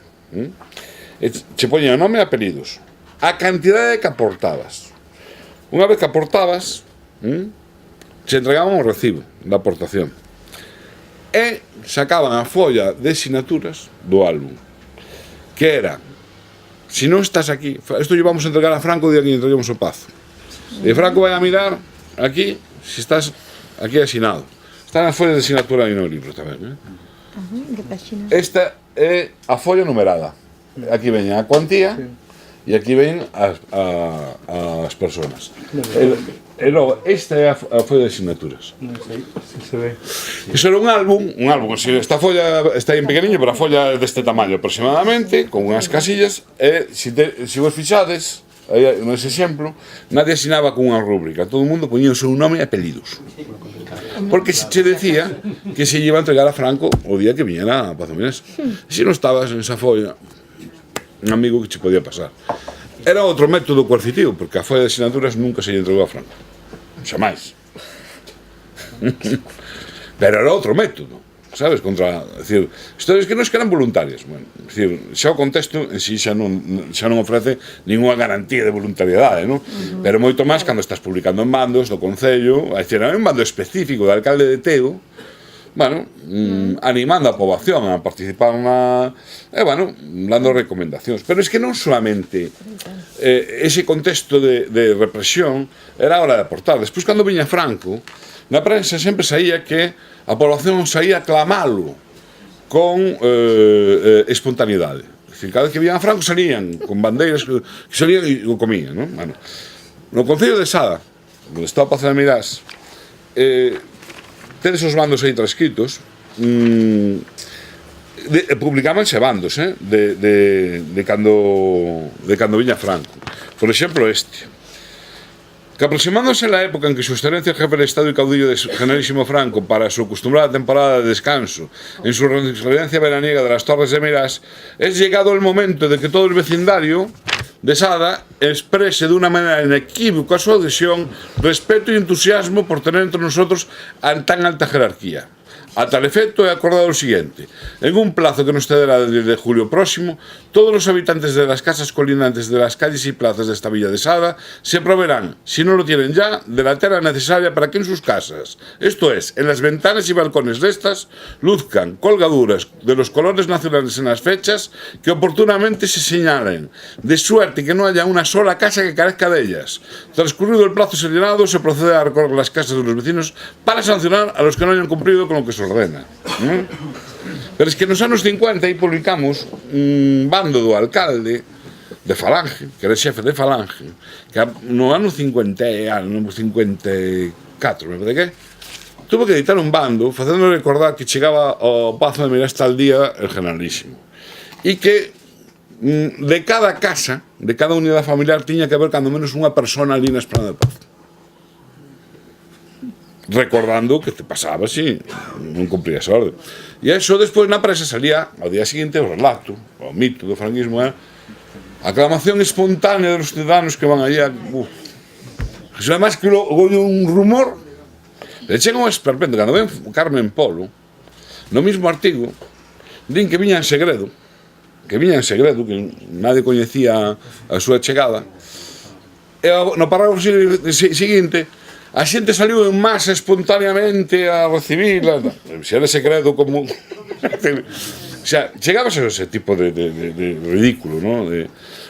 che poñían nome e apelidos, a cantidade que aportabas. Unha vez que aportabas, che entregaban o recibo da aportación e sacaban a folla de sinaturas do álbum, que era: si non estás aquí, isto lle vamos a entregar a Franco o día que lle entreguemos o Pazo, e Franco vai a mirar aquí se estás aquí asinado. Están as follas de sinatura aí no libro tamén, Esta é a folla numerada. Aquí veña a cuantía e aquí ven as persoas. E logo, esta é a folla de sinaturas.
Non sei se se ve.
Iso era un álbum, así, esta folla está aí en pequeniño, pero a folla é deste tamaño aproximadamente, con unhas casillas, e se vos fixades, aí nese exemplo, nadie asinaba con unha rúbrica, todo o mundo poñía o seu nome e apelidos. Porque se che decía que se iba a entregar a Franco o día que viñera a Pazo Meirás. Se non estabas en esa folla, un amigo que che podía pasar. Era outro método coercitivo, porque a folla de sinaturas nunca se lle entregou a Franco. Xamais. Pero era outro método, sabes? Contra, decir, historias que non eran voluntarias. Bueno, decir, xa o contexto en si xa non ofrece ninguna garantía de voluntariedade, non? Pero moito máis cando estás publicando en bandos do Concello, a decir, un bando específico do alcalde de Teo, bueno, animando a poboación a participar na... bueno, dando recomendacións. Pero es que non solamente ese contexto de represión era a hora de aportar. Despois, cando viña Franco, na prensa sempre saía que a población saía a clamalo con espontaneidade. Es decir, cada vez que viña Franco salían con bandeiras que salían e o comían, non? Bueno, no Concello de Sada, onde está o Pazo de Meirás, tedes os bandos aí transcritos, publicábanse bandos de cando viña Franco. Por exemplo, este, que aproximándose la época en que su excelencia el jefe del Estado y caudillo de generalísimo Franco, para su acostumbrada temporada de descanso en su residencia veraniega de las Torres de Meirás, es llegado el momento de que todo el vecindario de Sada exprese de una manera inequívoca su adhesión, respeto y entusiasmo por tener entre nosotros a tan alta jerarquía. A tal efecto he acordado lo siguiente: en un plazo que no excederá desde julio próximo, todos los habitantes de las casas colindantes de las calles y plazas de esta villa de Sada se proveerán, si no lo tienen ya, de la tela necesaria para que en sus casas, esto es, en las ventanas y balcones de estas, luzcan colgaduras de los colores nacionales en las fechas que oportunamente se señalen, de suerte que no haya una sola casa que carezca de ellas. Transcurrido el plazo señalado, se procede a recorrer las casas de los vecinos para sancionar a los que no hayan cumplido con lo que se ordena. Pero es que nos anos 50 aí publicamos un bando do alcalde de Falange, que era xefe de Falange, que no ano 54, me parece que tuvo que editar un bando facendo recordar que chegaba ao Pazo de Meirás tal día el generalísimo, e que de cada casa, de cada unidade familiar, tiña que haber cando menos unha persona ali na Esplanada de Pazo, recordando que te pasaba si non cumprías a orde. E iso despois na presa salía ao día seguinte o relato, o mito do franquismo, a aclamación espontánea de los ciudadanos que van allá. Eso además que un rumor le chega un esperpento. Cando ven Carmen Polo no mismo artigo din que viña en segredo, que nadie coñecía a súa chegada, e no parágrafo seguinte a xente saliu en masa espontáneamente a recibirla. Se era secreto como... O sea, chegabas a ese tipo de ridículo, ¿no?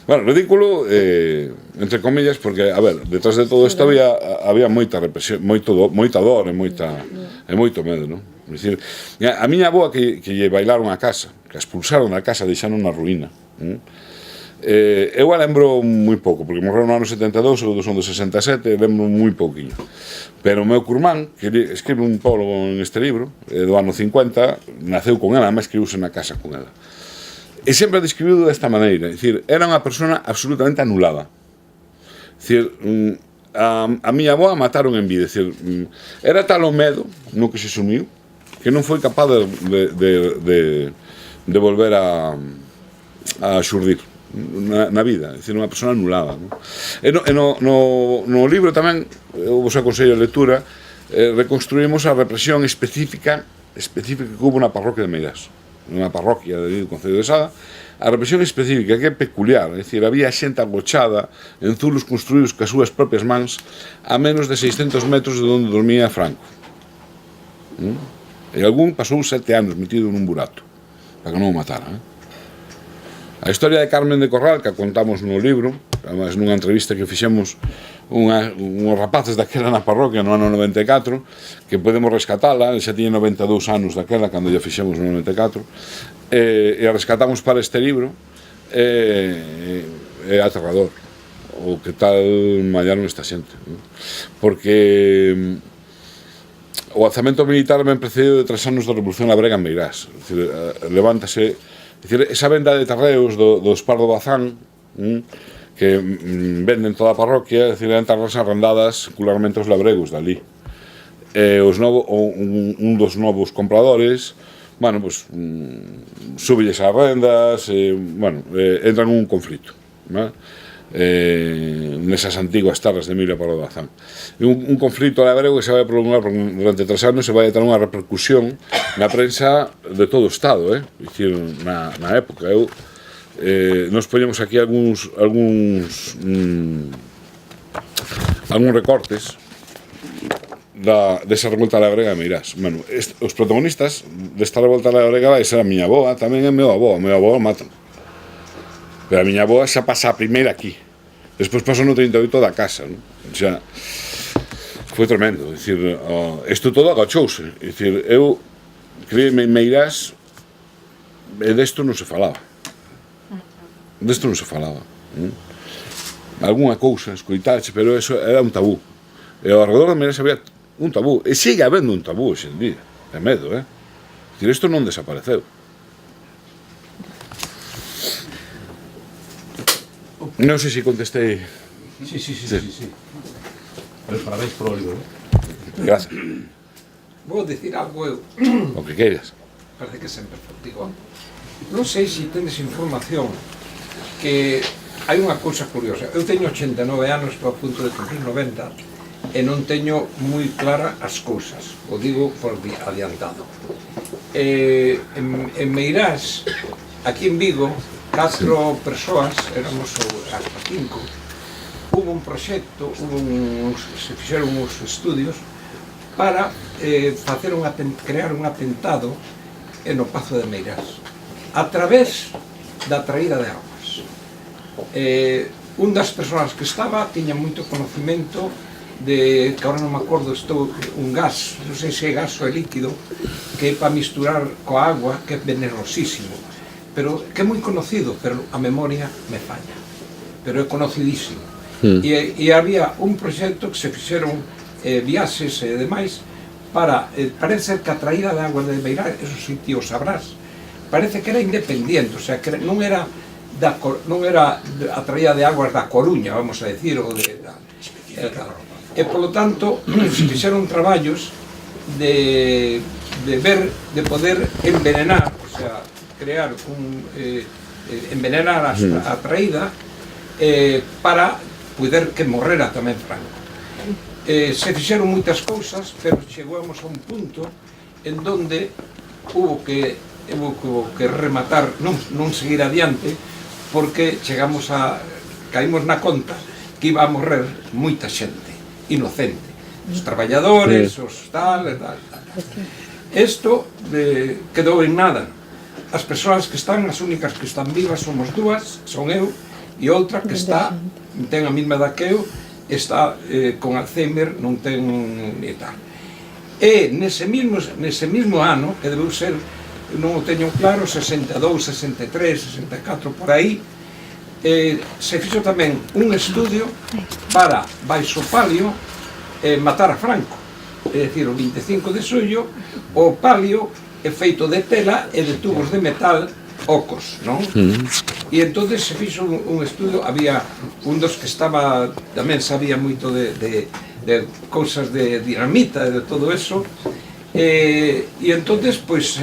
Bueno, ridículo, entre comillas, porque, a ver, detrás de todo isto había moita represión, moita dor e moito medo, ¿no? É dicir, a miña avoa que lle bailaron a casa, que a expulsaron da casa, deixaron na ruína. Eu a lembro moi pouco, porque morreu no ano 72, eu son do 67, lembro moi pouquinho. Pero o meu curmán, que escribe un prólogo neste libro, do ano 50, naceu con ela, además escribiuse na casa con ela. E sempre a describido desta maneira, é dicir, era unha persona absolutamente anulada. É dicir, a miña avoa mataron en vida, é dicir, era tal o medo no que se sumiu, que non foi capaz de volver a xurdir na vida, é dicir, unha persona anulada, non? E no libro tamén, eu vos aconsello a lectura, reconstruímos a represión específica que hubo na parroquia de Meirás. nunha parroquia do Concello de Sada, a represión específica que é peculiar, é dicir, había xente agochada en zulos construídos cas súas propias mans a menos de 600 metros de onde dormía Franco. E algún pasou 7 anos metido nun burato para que non o mataran. A historia de Carmen de Corral, que a contamos no libro, además nunha entrevista que fixemos uns rapaces daquela na parroquia no ano 94, que podemos rescatala, xa tiña 92 anos daquela cando lle fixemos no 94, e a rescatamos para este libro. É aterrador o que tal mallaron esta xente, porque o alzamento militar ben precedido de 3 anos da Revolución Labrega en Meirás. Levántase, esa venda de terreos dos Pardo Bazán, que venden toda a parroquia, eran terras arrendadas secularmente aos labregos dali. Un dos novos compradores, bueno, pues, súbelles as rendas, bueno, entran en un conflito, ¿no? Nesas antiguas terras de Emilia Pardo Bazán. Un conflito labrego que se vai prolongar durante 3 anos, se vai a ter unha repercusión na prensa de todo o Estado, dicir, na época. Nos poñemos aquí algúns recortes desa revolta labrega de Meirás. Bueno, os protagonistas desta revolta labrega vai ser a miña avoa, tamén é meu avó matan. Pero a miña avoa xa pasa a primeira aquí. Despois pasou no 38 da casa, non? O sea, foi tremendo. Dicir, isto todo agachouse. Dicir, eu creio en Meirás e desto non se falaba. Desto non se falaba. Algúnha cousa escoitache, pero eso era un tabú. E ao redor de Meirás había un tabú. E sigue habendo un tabú hoxe en día. É medo, Dicir, isto non desapareceu. Non sei se contestei.
Sí. Pero parabéns por o libro,
Gracias.
Vou dicir algo eu.
O que queiras.
Parece que sempre digo. Non sei se tendes información que hai unha cousa curiosa. Eu teño 89 anos, estou a punto de cumplir 90 e non teño moi clara as cousas. O digo por adiantado. En Meirás, aquí en Vigo, 4 persoas, éramos hasta 5, hubo un proxecto, se fixeron uns estudios para crear un atentado no Pazo de Meirás a través da traída de augas. Un das persoas que estaba tiña moito conocimento de, que agora non me acordo, un gas, non sei se é gas ou é líquido, que é para misturar coa agua, que é venenosísimo, pero que é moi conocido, pero a memoria me falla, pero é conocidísimo. E había un proxecto que se fixeron viaxes e demais para, parece que a traída de agua de Meirás, eso sí ti o sabrás, parece que era independiente, o sea, que non era a traída de aguas da Coruña, vamos a decir, ou de e polo tanto se fixeron traballos de poder envenenar, o sea, crear envenenar a traída para poder que morrera tamén Franco. Se fixeron moitas cousas, pero chegamos a un punto en donde hubo que rematar, non seguir adiante, porque caímos na conta que iba a morrer moita xente inocente, os traballadores, os tal. Isto quedou en nada. As persoas que están, as únicas que están vivas somos dúas, son eu e outra que está, ten a mesma edad que eu, está con Alzheimer, non ten e tal. E nese mismo ano, que debeu ser, non o teño claro, 62, 63, 64, por aí, se fixo tamén un estudio para, baixo palio, matar a Franco. É dicir, o 25 de xullo, o palio é feito de tela e de tubos de metal ocos, non? E entonces se fixo un estudio, había un dos que estaba, tamén sabía moito de cousas de dinamita e de todo eso, e entonces pois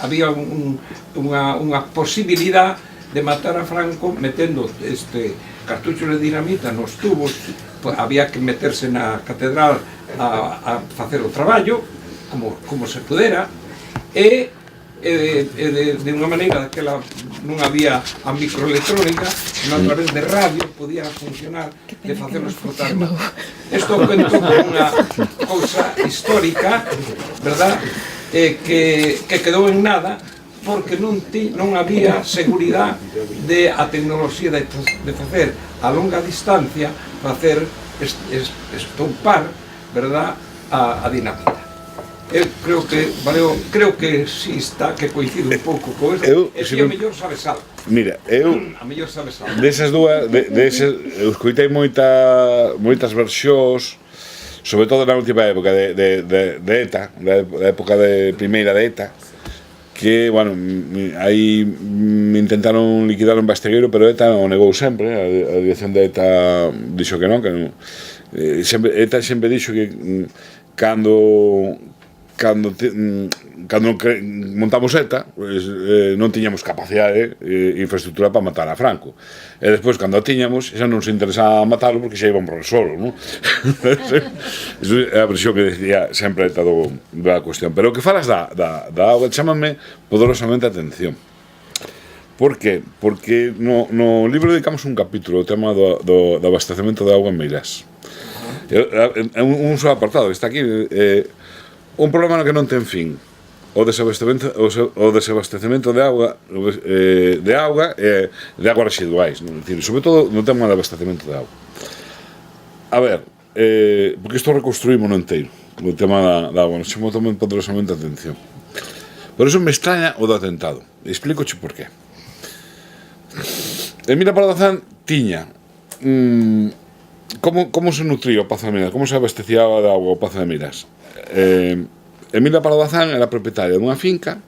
había unha posibilidad de matar a Franco metendo este cartucho de dinamita nos tubos. Pues había que meterse na catedral a facer o traballo como se pudera, e de unha maneira daquela non había a microelectrónica, non a través de radio podía funcionar e facernos flotar mal. Isto cuento con unha cousa histórica, verdad, que quedou en nada porque non había seguridade de a tecnoloxía de facer a longa distancia, facer estoupar, verdad, a dinamita. Eu creo que si está, que coincide un pouco con eso, e si a mellor sabes algo.
Mira, eu
A mellor sabes algo.
desas dúas, eu escoitei moitas versións, sobre todo na última época de ETA, da época de primeira de ETA, que, bueno, aí me intentaron liquidar un Bastegueiro, pero ETA o negou sempre, a dirección de ETA dixo que non, ETA sempre dixo que cando montamos ETA, pues, non tiñamos capacidade e infraestructura para matar a Franco. E despois, cando a tiñamos, xa non se interesaba matarlo porque xa iba a morrer solo, non? Eso é a versión que decía sempre ETA da cuestión. Pero o que falas da auga chámame poderosamente a atención. Por qué? Porque no libro dedicamos un capítulo ao tema do abastecemento de auga en Meirás. É un só apartado, está aquí... Un problema que non ten fin, o desabastecemento de auga e de aguas residuais, non? Decir, sobre todo no tema de abastecemento de auga. A ver, porque isto reconstruímos no inteiro, o tema da auga, nos chamou tamén poderosamente a atención. Por eso me extraña o do atentado, e explícoche por qué. Emilio Pardo Bazán tiña como se nutría o Pazo de Meirás, como se abastecía de auga o Pazo de Meirás. Emilio Pardo Bazán era propietaria dunha finca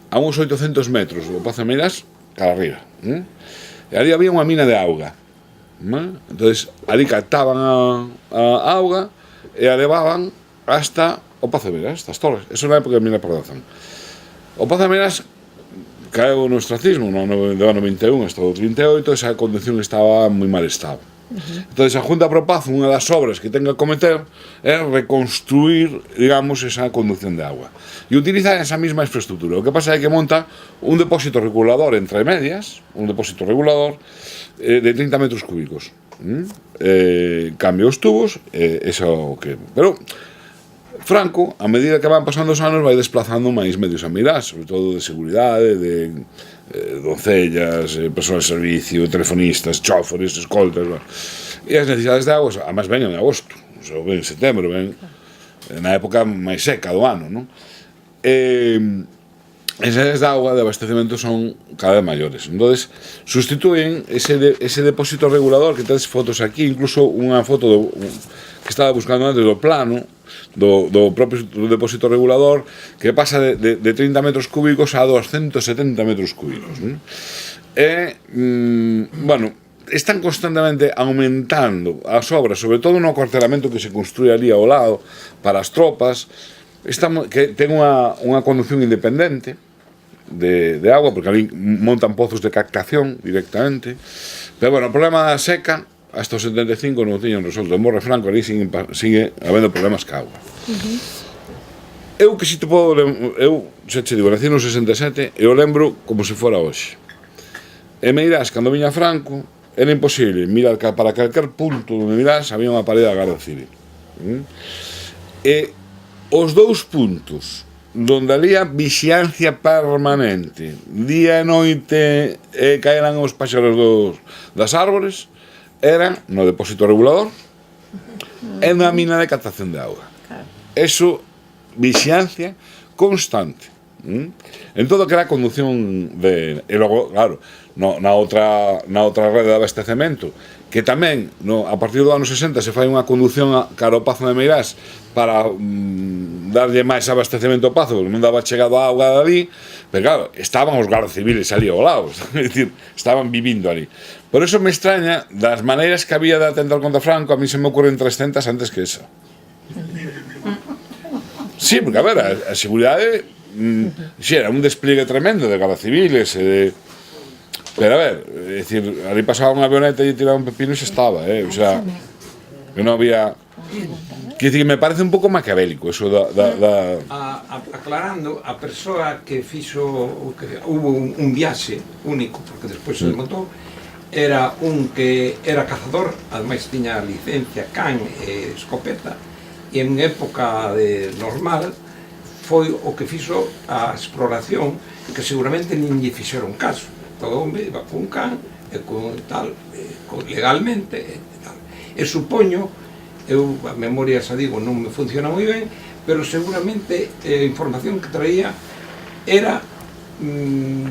a uns 800 metros do Pazo de Meirás cara arriba, e ali había unha mina de auga, entonces ali captaban a auga e a levaban hasta o Pazo de Meirás, hasta as torres. Eso na época de Emilio Pardo Bazán. O Pazo de Meirás caeu no ostracismo no ano 91 hasta o 38, esa conducción estaba en moi mal estado. Entonces a Junta Pro Pazo, unha das obras que ten que cometer é reconstruir, digamos, esa conducción de agua e utilizar esa mesma infraestructura. O que pasa é que monta un depósito regulador entre medias, un depósito regulador de 30 metros cúbicos, cambia os tubos, eso que... Pero Franco, a medida que van pasando os anos, vai desplazando máis medios a Meirás, sobre todo de seguridade, de doncellas, persoas de servicio, telefonistas, chóferes, escoltas, e as necesidades de agua, además ven en agosto, ven en setembro, ven na época máis seca do ano, non? As áreas de agua de abastecemento son cada vez maiores, entonces sustituyen ese depósito regulador, que tedes fotos aquí, incluso unha foto que estaba buscando antes do plano do propio depósito regulador, que pasa de 30 metros cúbicos a 270 metros cúbicos, non? Bueno, están constantemente aumentando as obras, sobre todo no acuartelamento que se construye ali ao lado para as tropas, que ten unha conducción independente de agua, porque ali montan pozos de captación directamente. Pero bueno, o problema da seca hasta os 75 non o tiñan resolto. En Morre Franco ali sigue habendo problemas ca agua. Eu que si te podo... Eu, xa che digo, nací no 67 e o lembro como se fora hoxe. E Meirás, cando viña Franco, era imposible mirar para calquer punto onde Meirás había unha parede da Garda Civil. E os dous puntos donde había vixiancia permanente, día e noite, e caeran os páxaros das árbores, eran no depósito regulador e na mina de captación de auga. Eso, vixiancia constante. En todo que era conducción de... E logo, claro, na outra rede de abastecemento, que tamén, a partir do ano 60, se fai unha conducción cara ao Pazo de Meirás para darlle máis abastecemento ao Pazo, porque non daba chegado a auga dali, pero claro, estaban os gardas civiles ali ao lado, é dicir, estaban vivindo ali. Por eso me extraña, das maneiras que había de atentar contra Franco, a mí se me ocurren 300 antes que esa. Sí, porque a ver, a seguridade era un despliegue tremendo de gardas civiles e de... Pero a ver, é dicir, ali pasaba unha avioneta e tiraba un pepino e xa estaba, o sea, que non había... Que me parece un pouco maquiavélico eso
Aclarando, a persoa que fixo, hubo un viaxe único, porque despois se desmontou, era un que era cazador, ademais tiña licencia, can e escopeta, e en época normal foi o que fixo a exploración, que seguramente nin lle fixeron caso. O home iba con can e con tal, legalmente e tal. E supoño, a memoria, xa digo, non me funciona moi ben, pero seguramente a información que traía era,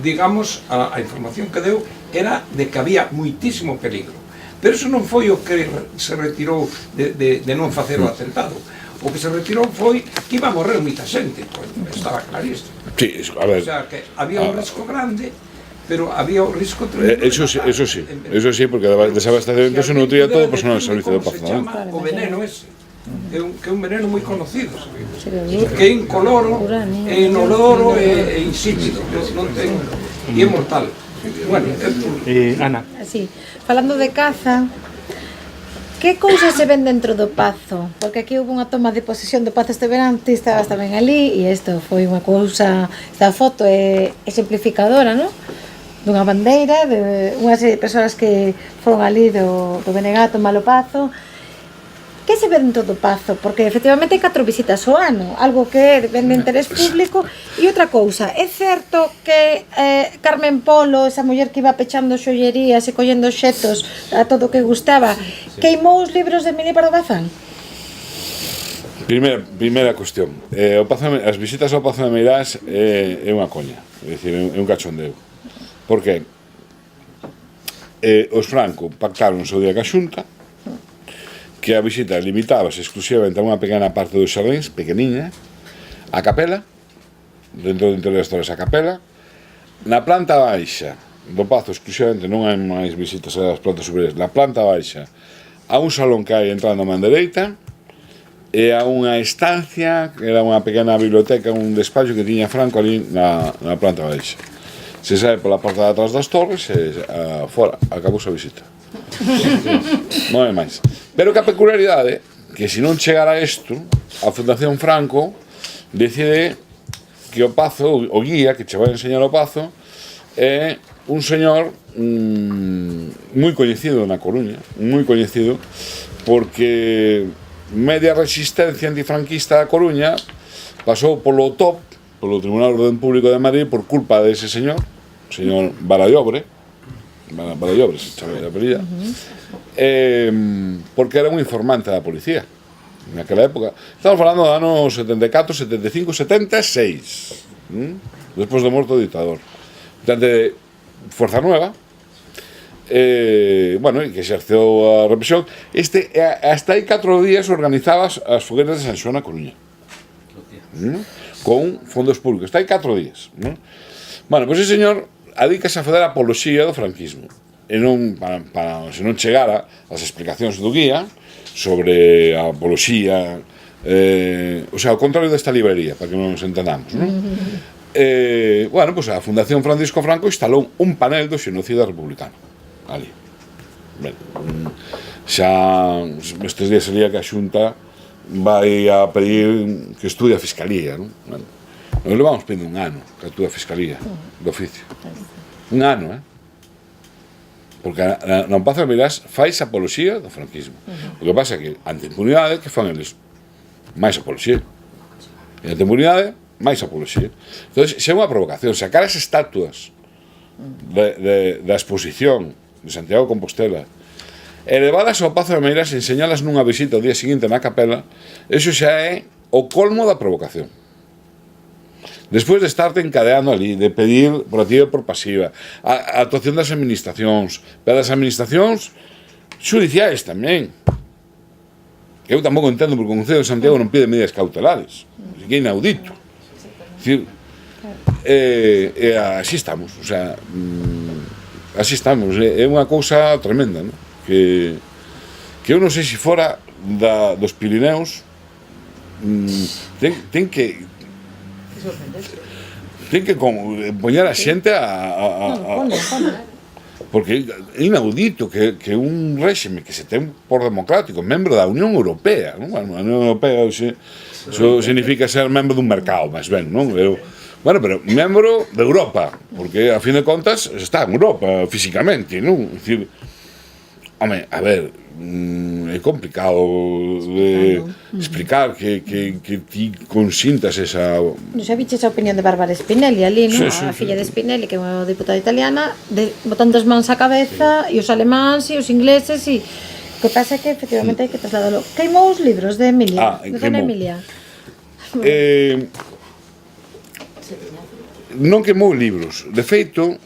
digamos, a información que deu era de que había moitísimo peligro. Pero eso non foi o que se retirou de non facer o atentado. O que se retirou foi que iba a morrer moita xente, estaba clarísimo.
Sí, a ver.
O sea, que había un risco grande, pero había un risco tremendo.
Eso sí, porque dese abastecemento se nutría todo o personal de servicio do Pazo.
O veneno ese, que é un veneno moi conocido, que é incoloro, é inoloro e insípido, non ten, e é mortal. Bueno,
Ana.
Así, falando de caza, que cousas se ven dentro do Pazo? Porque aquí houve unha toma de posesión do Pazo este verán, ti estabas tamén ali, e isto foi unha cousa, esta foto é exemplificadora, non? Dunha bandeira, de unha serie de persoas que foron ali do BNG tomar o Pazo. Que se ve dentro do Pazo? Porque efectivamente hai 4 visitas ao ano, algo que ven de interés público. E outra cousa, é certo que Carmen Polo, esa muller que iba pechando xollerías e collendo xetos a todo o que gustaba, queimou os libros de Mini Pardo Bazán?
Primeira cuestión, as visitas ao Pazo de Meirás é unha coña, é dicir, é un cachondeo. Por que? Os Franco pactaron o seu día ca Xunta que a visita limitábase exclusivamente a unha pequena parte dos xardíns, pequeniña, a capela, dentro do interior das torres a capela, na planta baixa do Pazo exclusivamente non hai máis visitas ás plantas superiores, na planta baixa a un salón que hai entrando a man dereita e a unha estancia que era unha pequena biblioteca, un despacho que tiña Franco ali na planta baixa. Se sae pola porta de atrás das torres e fora, acabou a visita. Non é máis. Pero que a peculiaridade que se non chegara isto, a Fundación Franco decide que o Pazo, o guía que che vai enseñar o Pazo, é un señor moi coñecido na Coruña, moi coñecido, porque media resistencia antifranquista da Coruña pasou polo top, polo Tribunal de Orden Público de Madrid, por culpa dese señor, o señor Balallobre, se chama a apelida, porque era un informante da policía naquela época. Estamos falando do ano 74, 75, 76, despois do morto do dictador. Portanto, Forza Nueva, bueno, que exerceu a represión. Hasta aí 4 días organizaba as fogueiras de San Xoán na Coruña, con fondos públicos. Hasta aí 4 días. Bueno, pois ese señor adícase a fazer a apoloxía do franquismo, e non para se non chegara as explicacións do guía sobre a apoloxía, o sea, ao contrario desta librería, para que nos entendamos, non? Bueno, pois a Fundación Francisco Franco instalou un panel do xenocida republicano ali. Ben, xa estes días sería que a Xunta vai a pedir que estudie a Fiscalía, non? Bueno, nos levamos pedindo un ano que actúe a Fiscalía do oficio. Un ano, porque no Pazo de Meirás fais apoloxía do franquismo. O que pasa é que ante impunidade que fan eles máis apoloxía, e ante impunidade máis apoloxía. Entón, se é unha provocación, sacar as estatuas da exposición de Santiago de Compostela e levadas ao Pazo de Meirás e enseñalas nunha visita o día seguinte na capela, eso xa é o colmo da provocación. Despois de estarte encadeando ali, de pedir por activa e por pasiva, a actuación das administracións, pero das administracións xudiciais tamén, que eu tampouco entendo porque o Concello de Santiago non pide medidas cautelares, que é inaudito. Así estamos, o sea, así estamos, é unha cousa tremenda, non? Que eu non sei se fora dos Pirineos ten que poñer a xente porque é inaudito que un réxime que se ten por democrático, membro da Unión Europea, non? Bueno, a Unión Europea eso significa ser membro dun mercado, máis ben, non? Bueno, pero membro de Europa, porque a fin de contas está en Europa físicamente, non? É dicir, home, a ver, é complicado de explicar que ti consintas esa...
Non xa viches a opinión de Bárbara Spinelli ali, non? A filla de Spinelli, que é unha diputada italiana, botando as mans á cabeza, e os alemáns e os ingleses, e o que pasa é que efectivamente hai que trasladalo. Queimou os libros de Emilia, de Dona Emilia.
Non queimou libros. De feito,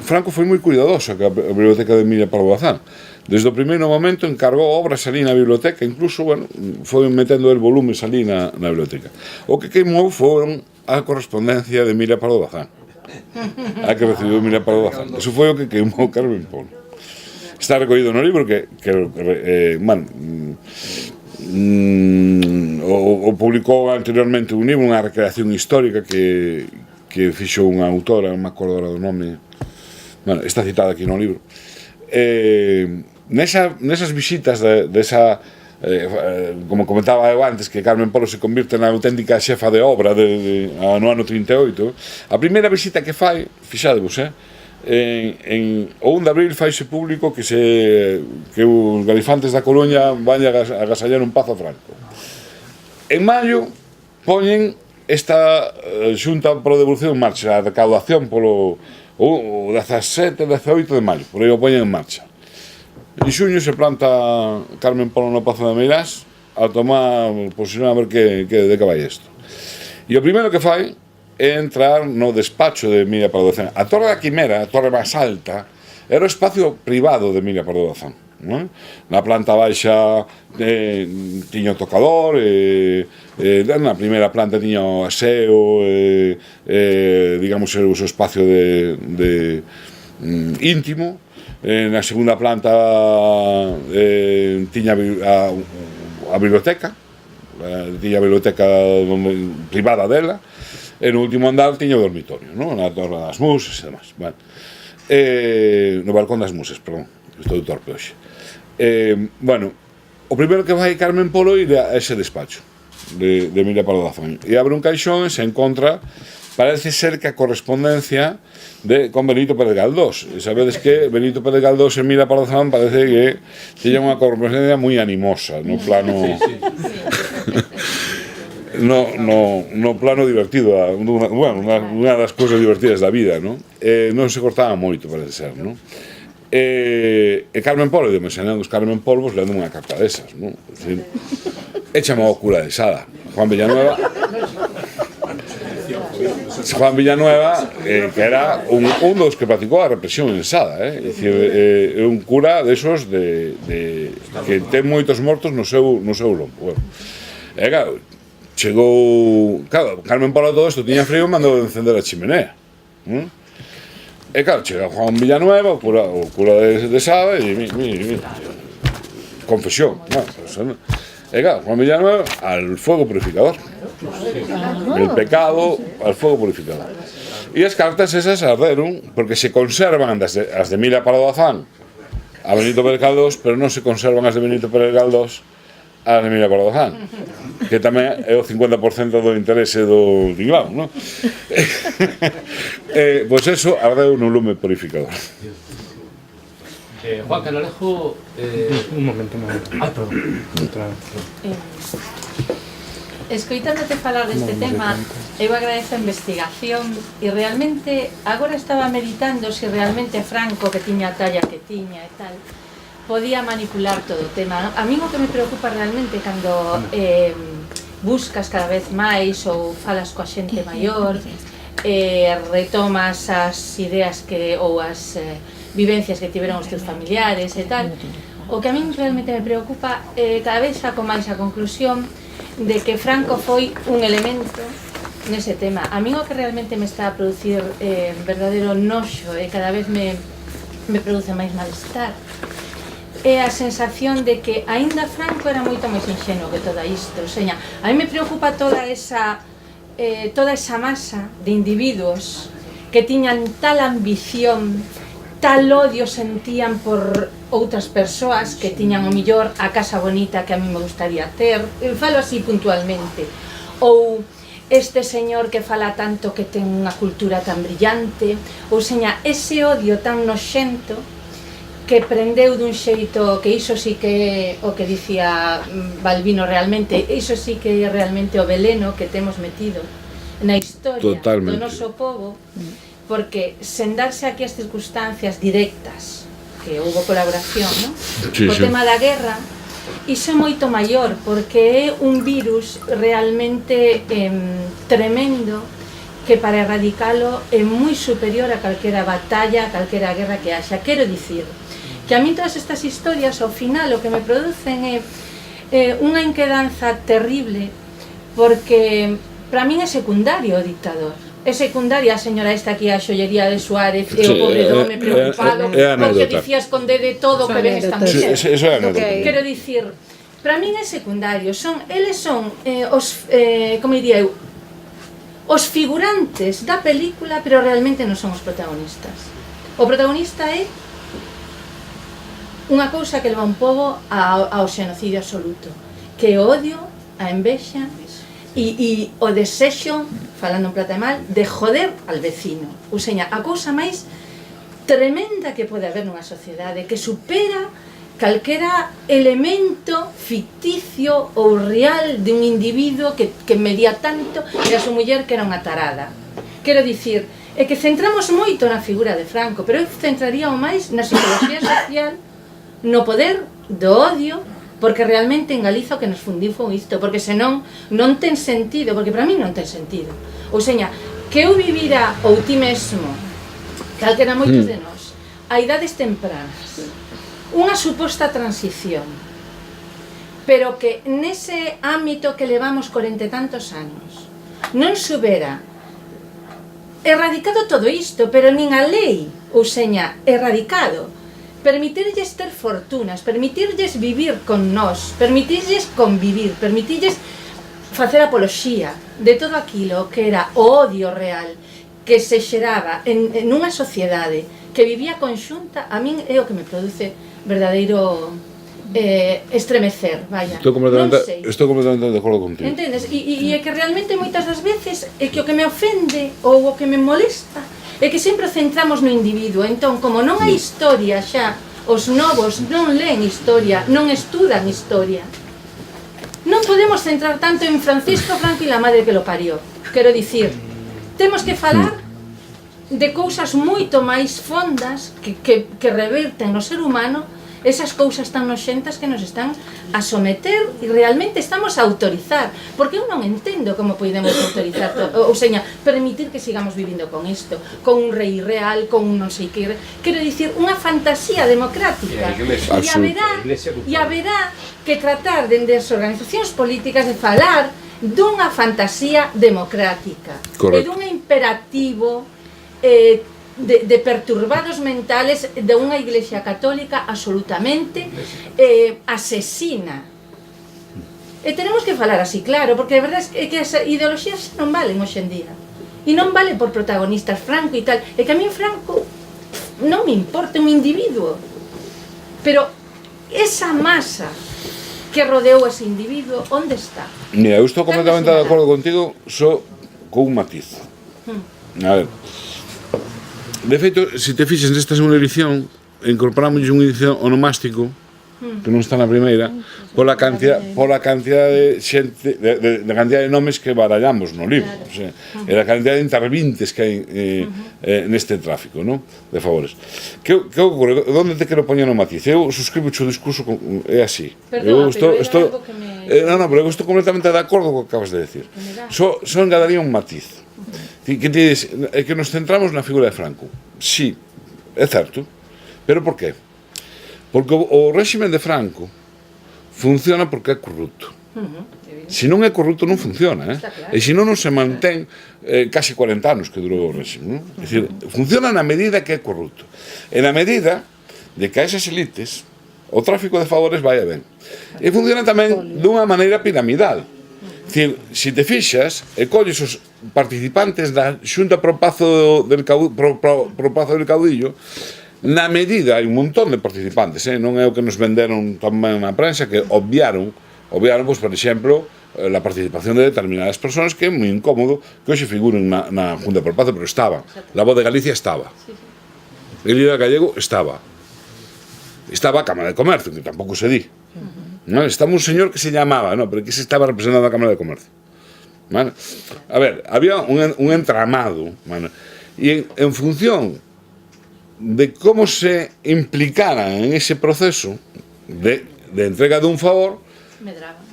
Franco foi moi cuidadoso que a biblioteca de Emilia Pardo Bazán. Desde o primeiro momento encargou obras ali na biblioteca, incluso, bueno, foi metendo el volumes ali na biblioteca. O que queimou foron a correspondencia de Emilia Pardo Bazán. A que recibiu Emilia Pardo Bazán. Eso foi o que queimou Carmen Polo. Está recollido no libro que o publicou anteriormente un libro, unha recreación histórica que fixo unha autora, non me acordo do nome, bueno, está citada aquí no libro. Nesas visitas desa, como comentaba eu antes, que Carmen Polo se convirte na auténtica xefa de obra no ano 38, a primeira visita que fai, fixadevos, o 1 de abril faise público que os galifantes da Coruña van a agasallar un pazo Franco. En maio poñen esta xunta pro devolución en marcha, a recaudación polo 17 e 18 de maio, por aí o poñen en marcha. En xuño se planta Carmen Polo no Pazo de Meirás a tomar posición a ver de que vai isto. E o primeiro que fai é entrar no despacho de Emilia Pardo Bazán. A Torre da Quimera, a torre máis alta, era o espacio privado de Emilia Pardo Bazán. Na planta baixa tiña o tocador, na primeira planta tiña o aseo, digamos, o seu espacio de íntimo. Na segunda planta tiña a biblioteca, tiña a biblioteca privada dela, e no último andar tiña o dormitorio, na Torre das Muses e demais. No balcón das Muses, perdón, estou torpe hoxe. Bueno, o primeiro que vai Carmen Polo ir a ese despacho de Emilia Pardo Bazán e abre un caixón e se encontra, parece ser que a correspondencia con Benito Pérez Galdós. E sabedes que Benito Pérez Galdós e Emilia Pardo Bazán parece que tiña unha correspondencia moi animosa no plano no plano divertido, unha das cousas divertidas da vida, non se cortaba moito, parece ser, non? E Carmen Polo, e me enseñando os Carmen Polvos lendo unha carta desas, non? E chamou o cura de Sada, Juan Villanueva, que era un dos que practicou a represión en Sada, é un cura desos que ten moitos mortos no seu lombo. E claro, chegou, Carmen Polo todo isto tiña frío e mandou encender a chimenea. E claro, chega Juan Villanueva, o cura de Sada, e confesión. E claro, Juan Villanueva al fuego purificador. El pecado al fuego purificador. E as cartas esas arderon porque se conservan as de Emilia Pardo Bazán a Benito Pérez Galdós, pero non se conservan as de Benito Pérez Galdós a de Emilia Pardo Bazán, que tamén é o 50% do interese do tinglao, non? Pois eso ardeu no lume purificador.
Juan Canalejo...
Un momento.
perdón.
Escoitándote falar deste tema, eu agradezo a investigación e realmente agora estaba meditando se realmente Franco, que tiña a talla que tiña e tal, podía manipular todo o tema. A mí o que me preocupa realmente cando buscas cada vez máis ou falas coa xente maior, retomas as ideas ou as vivencias que tiveron os teus familiares e tal, o que a mí realmente me preocupa cada vez saco máis a conclusión de que Franco foi un elemento nese tema. A mí o que realmente me está a producir verdadeiro noxo e cada vez me produce máis malestar é a sensación de que aínda Franco era moito máis ingenuo que toda isto. O sea, a mí me preocupa toda esa masa de individuos que tiñan tal ambición, tal odio sentían por outras persoas que tiñan o millor a casa bonita que a mí me gustaría ter, falo así puntualmente, ou este señor que fala tanto que ten unha cultura tan brillante, ou seña, ese odio tan noxento que prendeu dun xeito que iso sí que o que dicía Balbino realmente, iso sí que é realmente o veleno que temos metido na historia do noso povo, porque sen darse aquí as circunstancias directas que houve colaboración, ¿no? O tema da guerra, iso é moito maior, porque é un virus realmente tremendo que para erradicalo é moi superior a calquera batalla, a calquera guerra que haxa. Quero dicir que a mí todas estas historias ao final o que me producen é unha inquedanza terrible, porque para min é secundario o dictador. É secundaria a señora esta aquí a xollería de Suárez e o pobre dome preocupado porque dicía escondede todo o que ven esta mujer. Quero dicir, para min é secundario, eles son os, como diría eu, os figurantes da película, pero realmente non son os protagonistas. O protagonista é unha cousa que leva un pobo ao xenocidio absoluto, que é o odio, a envexa e o desexo, falando en plata e mal, de joder al vecino. Ou seña, a cousa máis tremenda que pode haber nunha sociedade, que supera calquera elemento ficticio ou real de un individuo que medía tanto e a súa muller que era unha tarada. Quero dicir, é que centramos moito na figura de Franco, pero eu centraría o máis na psicología social, no poder do odio, porque realmente en Galiza o que nos fundiu foi isto, porque senón non ten sentido, porque para mí non ten sentido. Ou seña, que eu vivira, ou ti mesmo, calquera moitos de nós, a idades tempranas, unha suposta transición, pero que nese ámbito que levamos 40 e tantos anos non subera erradicado todo isto, pero nin a lei, ou seña, erradicado, permitirlles ter fortunas, permitirlles vivir con nós, permitirlles convivir, permitirlles facer apoloxía de todo aquilo que era o odio real que se xeraba en unha sociedade que vivía conxunta, a min é o que me produce verdadeiro estremecer, vaya.
Estou completamente de acordo contigo.
Entendes? E é que realmente moitas das veces é que o que me ofende ou o que me molesta é que sempre centramos no individuo. Entón, como non hai historia xa, os novos non leen historia, non estudan historia, non podemos centrar tanto en Francisco Franco e la madre que lo parió. Quero dicir, temos que falar de cousas moito máis fondas que reverten no ser humano esas cousas tan noxentas que nos están a someter e realmente estamos a autorizar, porque eu non entendo como podemos autorizar, ou seña, permitir que sigamos vivindo con isto, con un rei real, con un non sei que, quero dicir, unha fantasía democrática, e haberá que tratar dende as organizacións políticas de falar dunha fantasía democrática, e dun imperativo de perturbados mentales de unha iglesia católica absolutamente asesina. E tenemos que falar así, claro, porque a verdade é que as ideoloxías non valen hoxe en día. E non vale por protagonistas Franco e tal. É que a mí Franco non me importa, un individuo. Pero esa masa que rodeou ese individuo, onde está?
Mira, eu estou completamente de acordo contigo, só con un matiz. A ver, de feito, se te fixes nesta segunda edición, incorporamos unha edición onomástico que non está na primeira, pola cantidad de xente, de cantidad de nomes que barallamos no libro, o sea, e da cantidad de intervintes que hai neste tráfico, non? De favores. Que ocorre? Onde te quero poñer no matiz? Eu suscribo o discurso, é así.
Perdón, pero era algo que me...
Non, pero eu estou completamente de acordo co que acabas de decir. Só engadaría un matiz. Que ti dices, é que nos centramos na figura de Franco. Sí, é certo. Pero por qué? Porque o réximen de Franco funciona porque é corrupto. Se non é corrupto non funciona, e se non se mantén casi 40 anos que durou o réximen. É dicir, funciona na medida que é corrupto. E na medida de que a esas elites o tráfico de favores vai ben. E funciona tamén dunha maneira piramidal. É dicir, se te fixas e colles participantes da Xunta pro Pazo del Caudillo, na medida, hai un montón de participantes, non é o que nos venderon tamén na prensa, que obviaron, pois, por exemplo, la participación de determinadas personas que é moi incómodo que hoxe figuren na Junta pro Pazo, pero estaban. La Voz de Galicia estaba. El líder gallego estaba. Estaba a Cámara de Comercio, que tampouco se di. Estaba un señor que se llamaba, pero que se estaba representando a Cámara de Comercio. A ver, había un entramado, e en función de cómo se implicaran en ese proceso de entrega dun favor,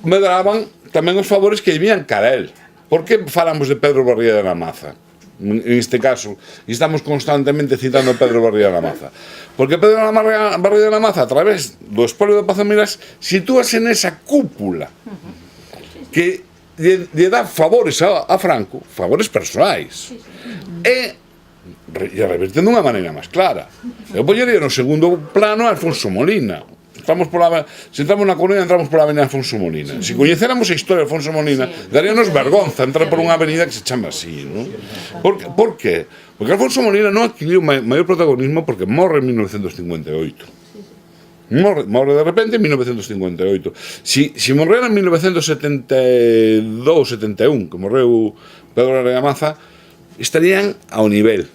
medraban tamén os favores que vían cara a él. Por que falamos de Pedro Barriga de la Maza? En este caso, e estamos constantemente citando a Pedro Barriga de la Maza. Porque Pedro Barriga de la Maza, a través do espolio de Pazo Miras, sitúase nesa cúpula que lle dá favores a Franco, favores persoais. E revertendo de unha maneira máis clara. Eu poñería no segundo plano a Alfonso Molina. Se entramos na Coruña, entramos pola avenida Alfonso Molina. Se coñecéramos a historia de Alfonso Molina, daríanos vergonza entrar por unha avenida que se chama así, non? Por qué? Porque Alfonso Molina non adquiriu maior protagonismo porque morre en 1958. Morre de repente en 1958. Si morrera en 1972-71, que morreu Pedro Barriga Maza, estarían ao nivel.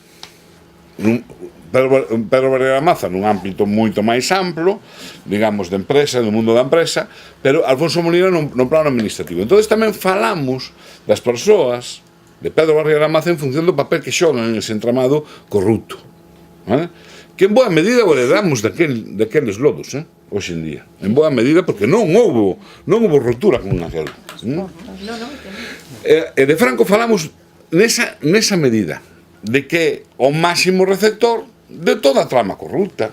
Pedro Barriga Maza nun ámbito moito máis amplo, digamos, de empresa, do mundo da empresa, pero Alfonso Molina non plano administrativo. Entón tamén falamos das persoas de Pedro Barriga Maza en función do papel que xogan en ese entramado corrupto, que en boa medida o heredamos daqueles lodos, hoxe en día, en boa medida, porque non houbo ruptura con aquel. E de Franco falamos nesa medida de que o máximo receptor de toda a trama corrupta.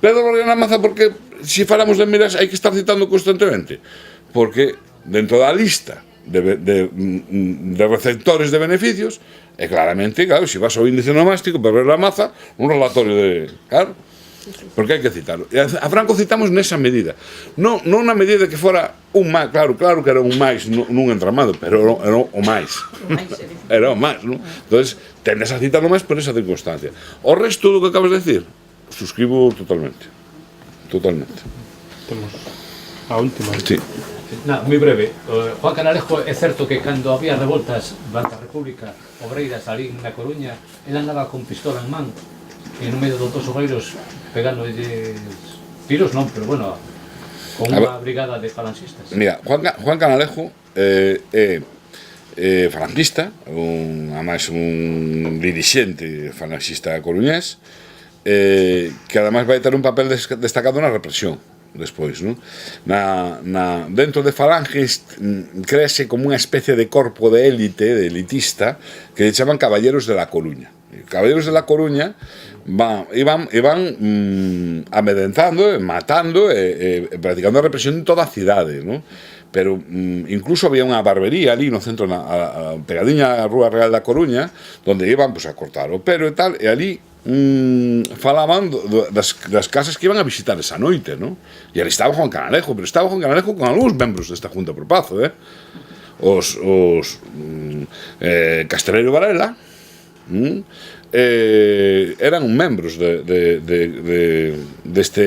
Pedro Barriga Maza, porque se falamos de Miras hai que estar citando constantemente, porque dentro da lista de receptores de beneficios é claramente, claro, se vas ao índice nomástico, Pedro Barriga Maza, un relatorio de... Claro, porque hai que citarlo. E a Franco citamos nesa medida, non na medida que fora un máis, claro que era un máis nun entramado, pero era o máis. Era o máis, non? Entón, tendes a citarlo máis por esa circunstancia. O resto do que acabas de decir, suscribo totalmente. Totalmente.
Temos a última.
Sí.
Moi breve. Juan Canalejo, é certo que cando había revoltas durante a República obreiras ali na Coruña, ele andaba con pistola en man e no medio dos obreiros pegando tiros non, pero bueno, con unha brigada de falanxistas.
Mira, Juan Canalejo é falanxista, además un dirixente falanxista coruñés, que además vai ter un papel destacado na represión despois, non? Dentro de falanges créese como unha especie de corpo de élite, de elitista, que lle chaman Caballeros de la Coruña. Caballeros de la Coruña iban amedrentando, matando e practicando a represión en toda a cidade, non? Pero incluso había unha barbería ali no centro, pegadiña á Rúa Real da Coruña, onde iban a cortar o pelo e tal, e ali falaban das casas que iban a visitar esa noite, non? E ali estaba Juan Canalejo, pero estaba Juan Canalejo con algúns membros desta Junta pro Pazo, os Castellero Varela, eran membros deste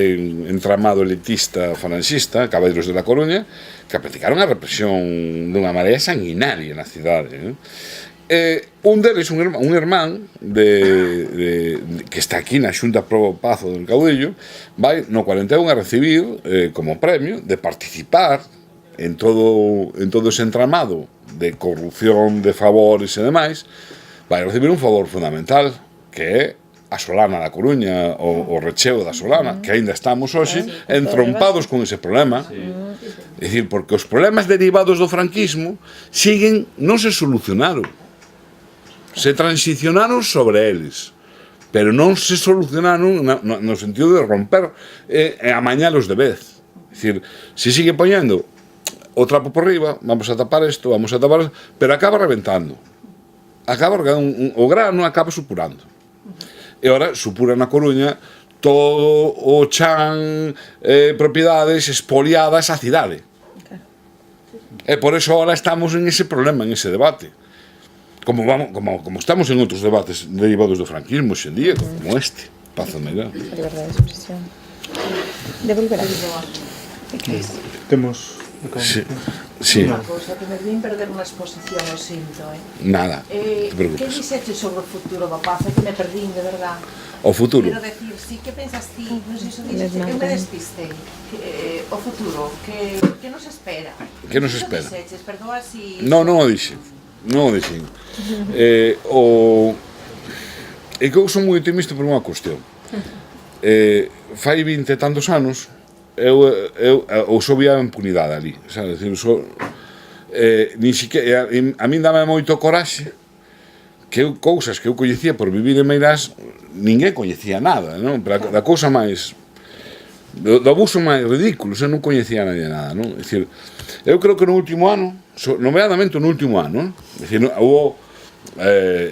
entramado elitista falanxista, Caballeros de la Coruña, que practicaron a represión dunha maneira sanguinaria na cidade. Un deles, un irmán que está aquí na Xunta pro Pazo del Caudillo, vai no 41 a recibir como premio de participar en todo ese entramado de corrupción, de favores e demais. Vai recibir un favor fundamental, que é a Solana da Coruña, o recheo da Solana, que aínda estamos hoxe entrompados con ese problema. É dicir, porque os problemas derivados do franquismo non se solucionaron, se transicionaron sobre eles, pero non se solucionaron no sentido de romper e amañalos de vez. É dicir, se sigue poñendo o trapo por riba, vamos a tapar isto, pero acaba reventando. O grano acaba supurando. E ora supura na Coruña todo o chan, propiedades expoliadas á cidade. E por eso ora estamos en ese problema, en ese debate. como estamos en outros debates derivados do franquismo hoxe en día, como este, Paz de Meirás.
Liberdade de expresión. Devolverá.
Temos...
Sí.
Unha cousa que me vin perder unha exposición, o sinto,
Nada, te
que
preocupes.
dixeche sobre o futuro do Paz? É que me perdín, de verdad.
O futuro.
Quero decir, sí, que pensas ti? Non sei se o dixeche, eu me despistei. O futuro, que nos espera?
Que nos espera?
Dixeches, perdoa si...
Non o dixen. É que eu son moi optimista por unha cuestión. Fai 20 e tantos anos eu só vía a impunidade ali, sabe? Decir, nin siquiera, a min dame moito coraxe que cousas que eu coñecía por vivir en Meirás ninguén coñecía nada, non? Pero da cousa máis do abuso máis ridículo, non coñecía nadie nada, non? É dicir, eu creo que no último ano, nomeadamente no último ano, é dicir, houve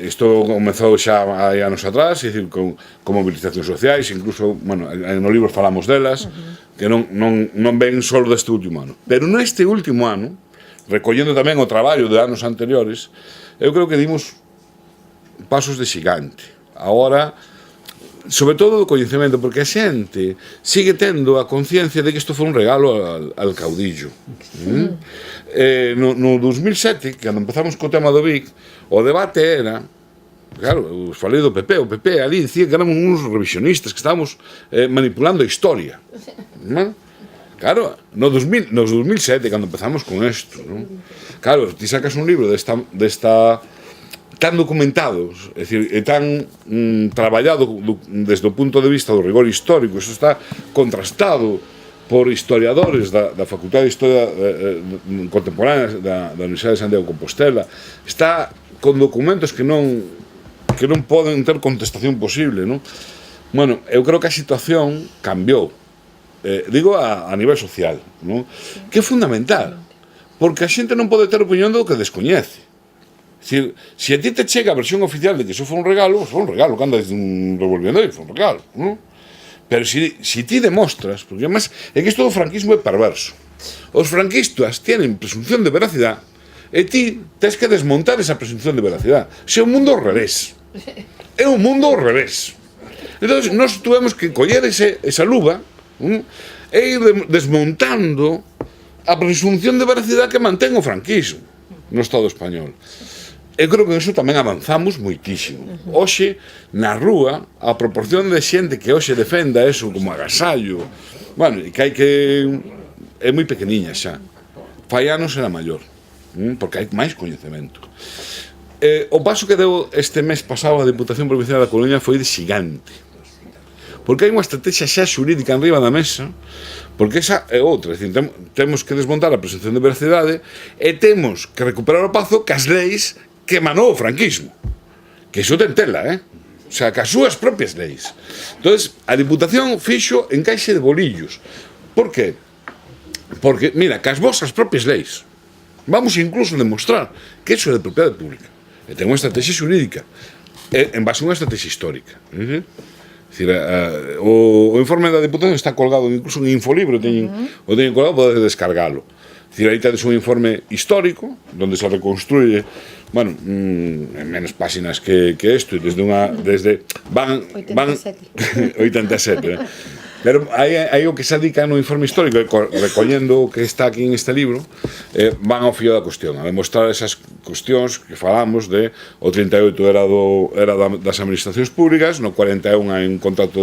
isto comezou xa hai anos atrás, é dicir, con movilizacións sociais, incluso, bueno, no libro falamos delas, que non ven só deste último ano. Pero neste último ano, recollendo tamén o traballo de anos anteriores, eu creo que dimos pasos de xigante. Agora, sobre todo do coñecemento, porque a xente sigue tendo a conciencia de que isto foi un regalo al caudillo. No 2007, cando empezamos co tema do BIC, o debate era, claro, eu falei do PP, o PP ali dicía que éramos uns revisionistas, que estábamos manipulando a historia. Claro, no 2007, cando empezamos con isto, claro, ti sacas un libro desta tan documentados, é dicir, tan traballado desde o punto de vista do rigor histórico, iso está contrastado por historiadores da Facultade de Historia Contemporánea da Universidade de Santiago de Compostela, está con documentos que non poden ter contestación posible, non? Bueno, eu creo que a situación cambiou, digo a nivel social, non? Que é fundamental, porque a xente non pode ter opinión do que descoñece. Se a ti te chega a versión oficial de que iso foi un regalo, cando andas revolvendo aí, foi un regalo, non? Pero se ti demostras, porque además é que isto do franquismo é perverso. Os franquistas tienen presunción de veracidade e ti tens que desmontar esa presunción de veracidade. É un mundo ao revés. É un mundo ao revés. Entón, nós tuvemos que coller esa luva e ir desmontando a presunción de veracidade que mantén o franquismo no Estado español. Eu creo que en iso tamén avanzamos moitísimo. Hoxe, na rúa, a proporción de xente que hoxe defenda eso como agasallo, bueno, e que hai que... é moi pequeniña xa. Fai anos era maior, porque hai máis coñecemento. O paso que deu este mes pasado a Diputación Provincial da Coruña foi de xigante. Porque hai unha estrategia xa xurídica enriba da mesa, porque esa é outra, é dicir, temos que desmontar a presunción de veracidade e temos que recuperar o pazo cas leis que emanou o franquismo, que iso ten tela, o sea, que as súas propias leis. Entón, a Diputación fixo encaixe de bolillos. Por qué? Porque, mira, que as vosas propias leis, vamos incluso a demostrar que iso é de propiedade pública, e ten unha estrategia xurídica, en base a unha estrategia histórica. É dicir, o informe da Diputación está colgado incluso en Infolibro, o teñen colgado, podes descargalo. É dicir, aí tedes un informe histórico, onde se reconstruye, bueno, en menos páxinas que isto, desde van 87, pero aí o que se adica no informe histórico, recollendo o que está aquí en este libro, van ao fío da cuestión, a demostrar esas cuestións que falamos de o 38 era das administracións públicas, no 41 hai un contrato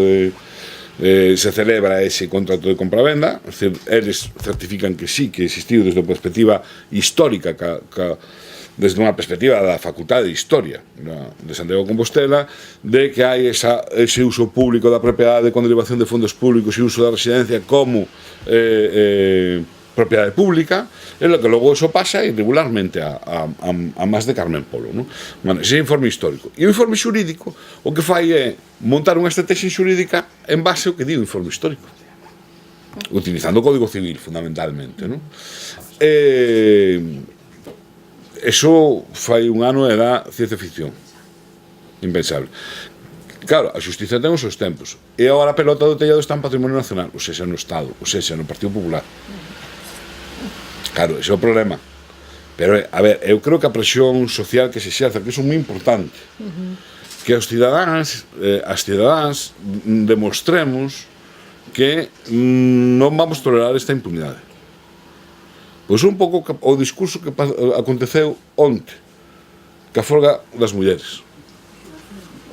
se celebra ese contrato de compra-venda, é dicir, eles certifican que sí, que existiu desde a perspectiva histórica, desde unha perspectiva da Facultade de Historia de Santiago de Compostela, de que hai ese uso público da propiedade con derivación de fondos públicos e uso da residencia como propiedade pública, é lo que logo eso pasa irregularmente a máis de Carmen Polo, non? Bueno, ese é o informe histórico. E o informe xurídico o que fai é montar unha estrategia xurídica en base ao que di o informe histórico, utilizando o Código Civil, fundamentalmente, non? Eso fai un ano era ciencia ficción, impensable. Claro, a xustiza ten os seus tempos, e agora a pelota do tellado está en Patrimonio Nacional, ou seja, no Estado, ou seja, no Partido Popular. Claro, ese é o problema. Pero, a ver, eu creo que a presión social que se xerza, que é moi importante, que os cidadáns, as cidadáns, demostremos que non vamos tolerar esta impunidade. Pois un pouco o discurso que aconteceu onte, que a folga das mulleres.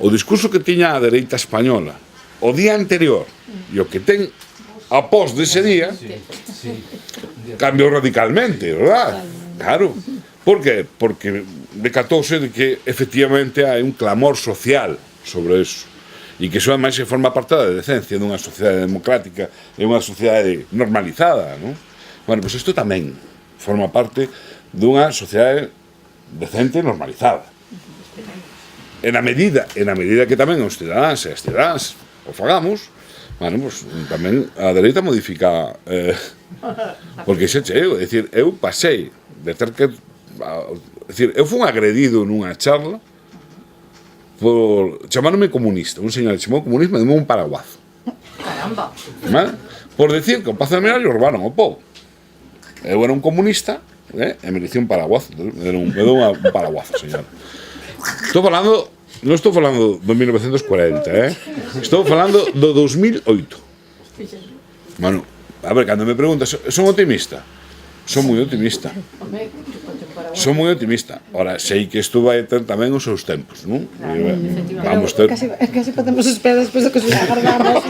O discurso que tiña a dereita española o día anterior e o que ten após dese día cambiou radicalmente, verdad? Claro. Por qué? Porque decatouse de que efectivamente hai un clamor social sobre eso e que iso ademais se forma parte da decencia dunha sociedade democrática e unha sociedade normalizada, non? Bueno, pois isto tamén forma parte dunha sociedade decente e normalizada. E na medida que tamén os cidadáns e as cidadáns o fagamos, bueno, pois tamén a dereita modifica porque xe cheo, é dicir, eu pasei de ter que é dicir, eu fui agredido nunha charla por chamándome comunista, un señor chamou comunista e deu un paraguazo.
Caramba.
¿Vale? Por decir que o Pazo de Miral roubaron o povo. Eu era un comunista e me dicía un paraguazo, me deu un paraguazo, señor. Non estou falando do 1940, estou falando do 2008. Bueno, a ver, cando me preguntas, son optimista? Son moi optimista. Son moi optimista. Ora, sei que isto vai ter tamén os seus tempos, non? Vamos ter...
Casi podemos esperar despois do que se agardamos.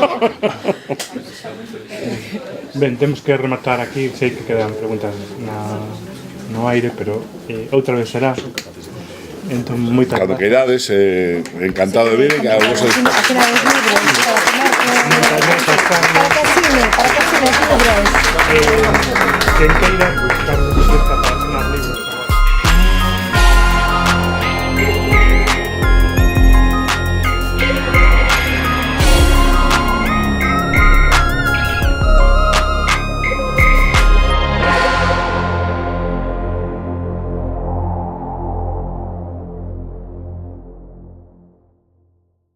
Ben, temos que rematar aquí, sei que quedan preguntas no aire, pero outra vez será. Entón, moitas
Cando que idades, encantado de vir e que a vos
Para que asine, para que asine os libros.
quen queira buscar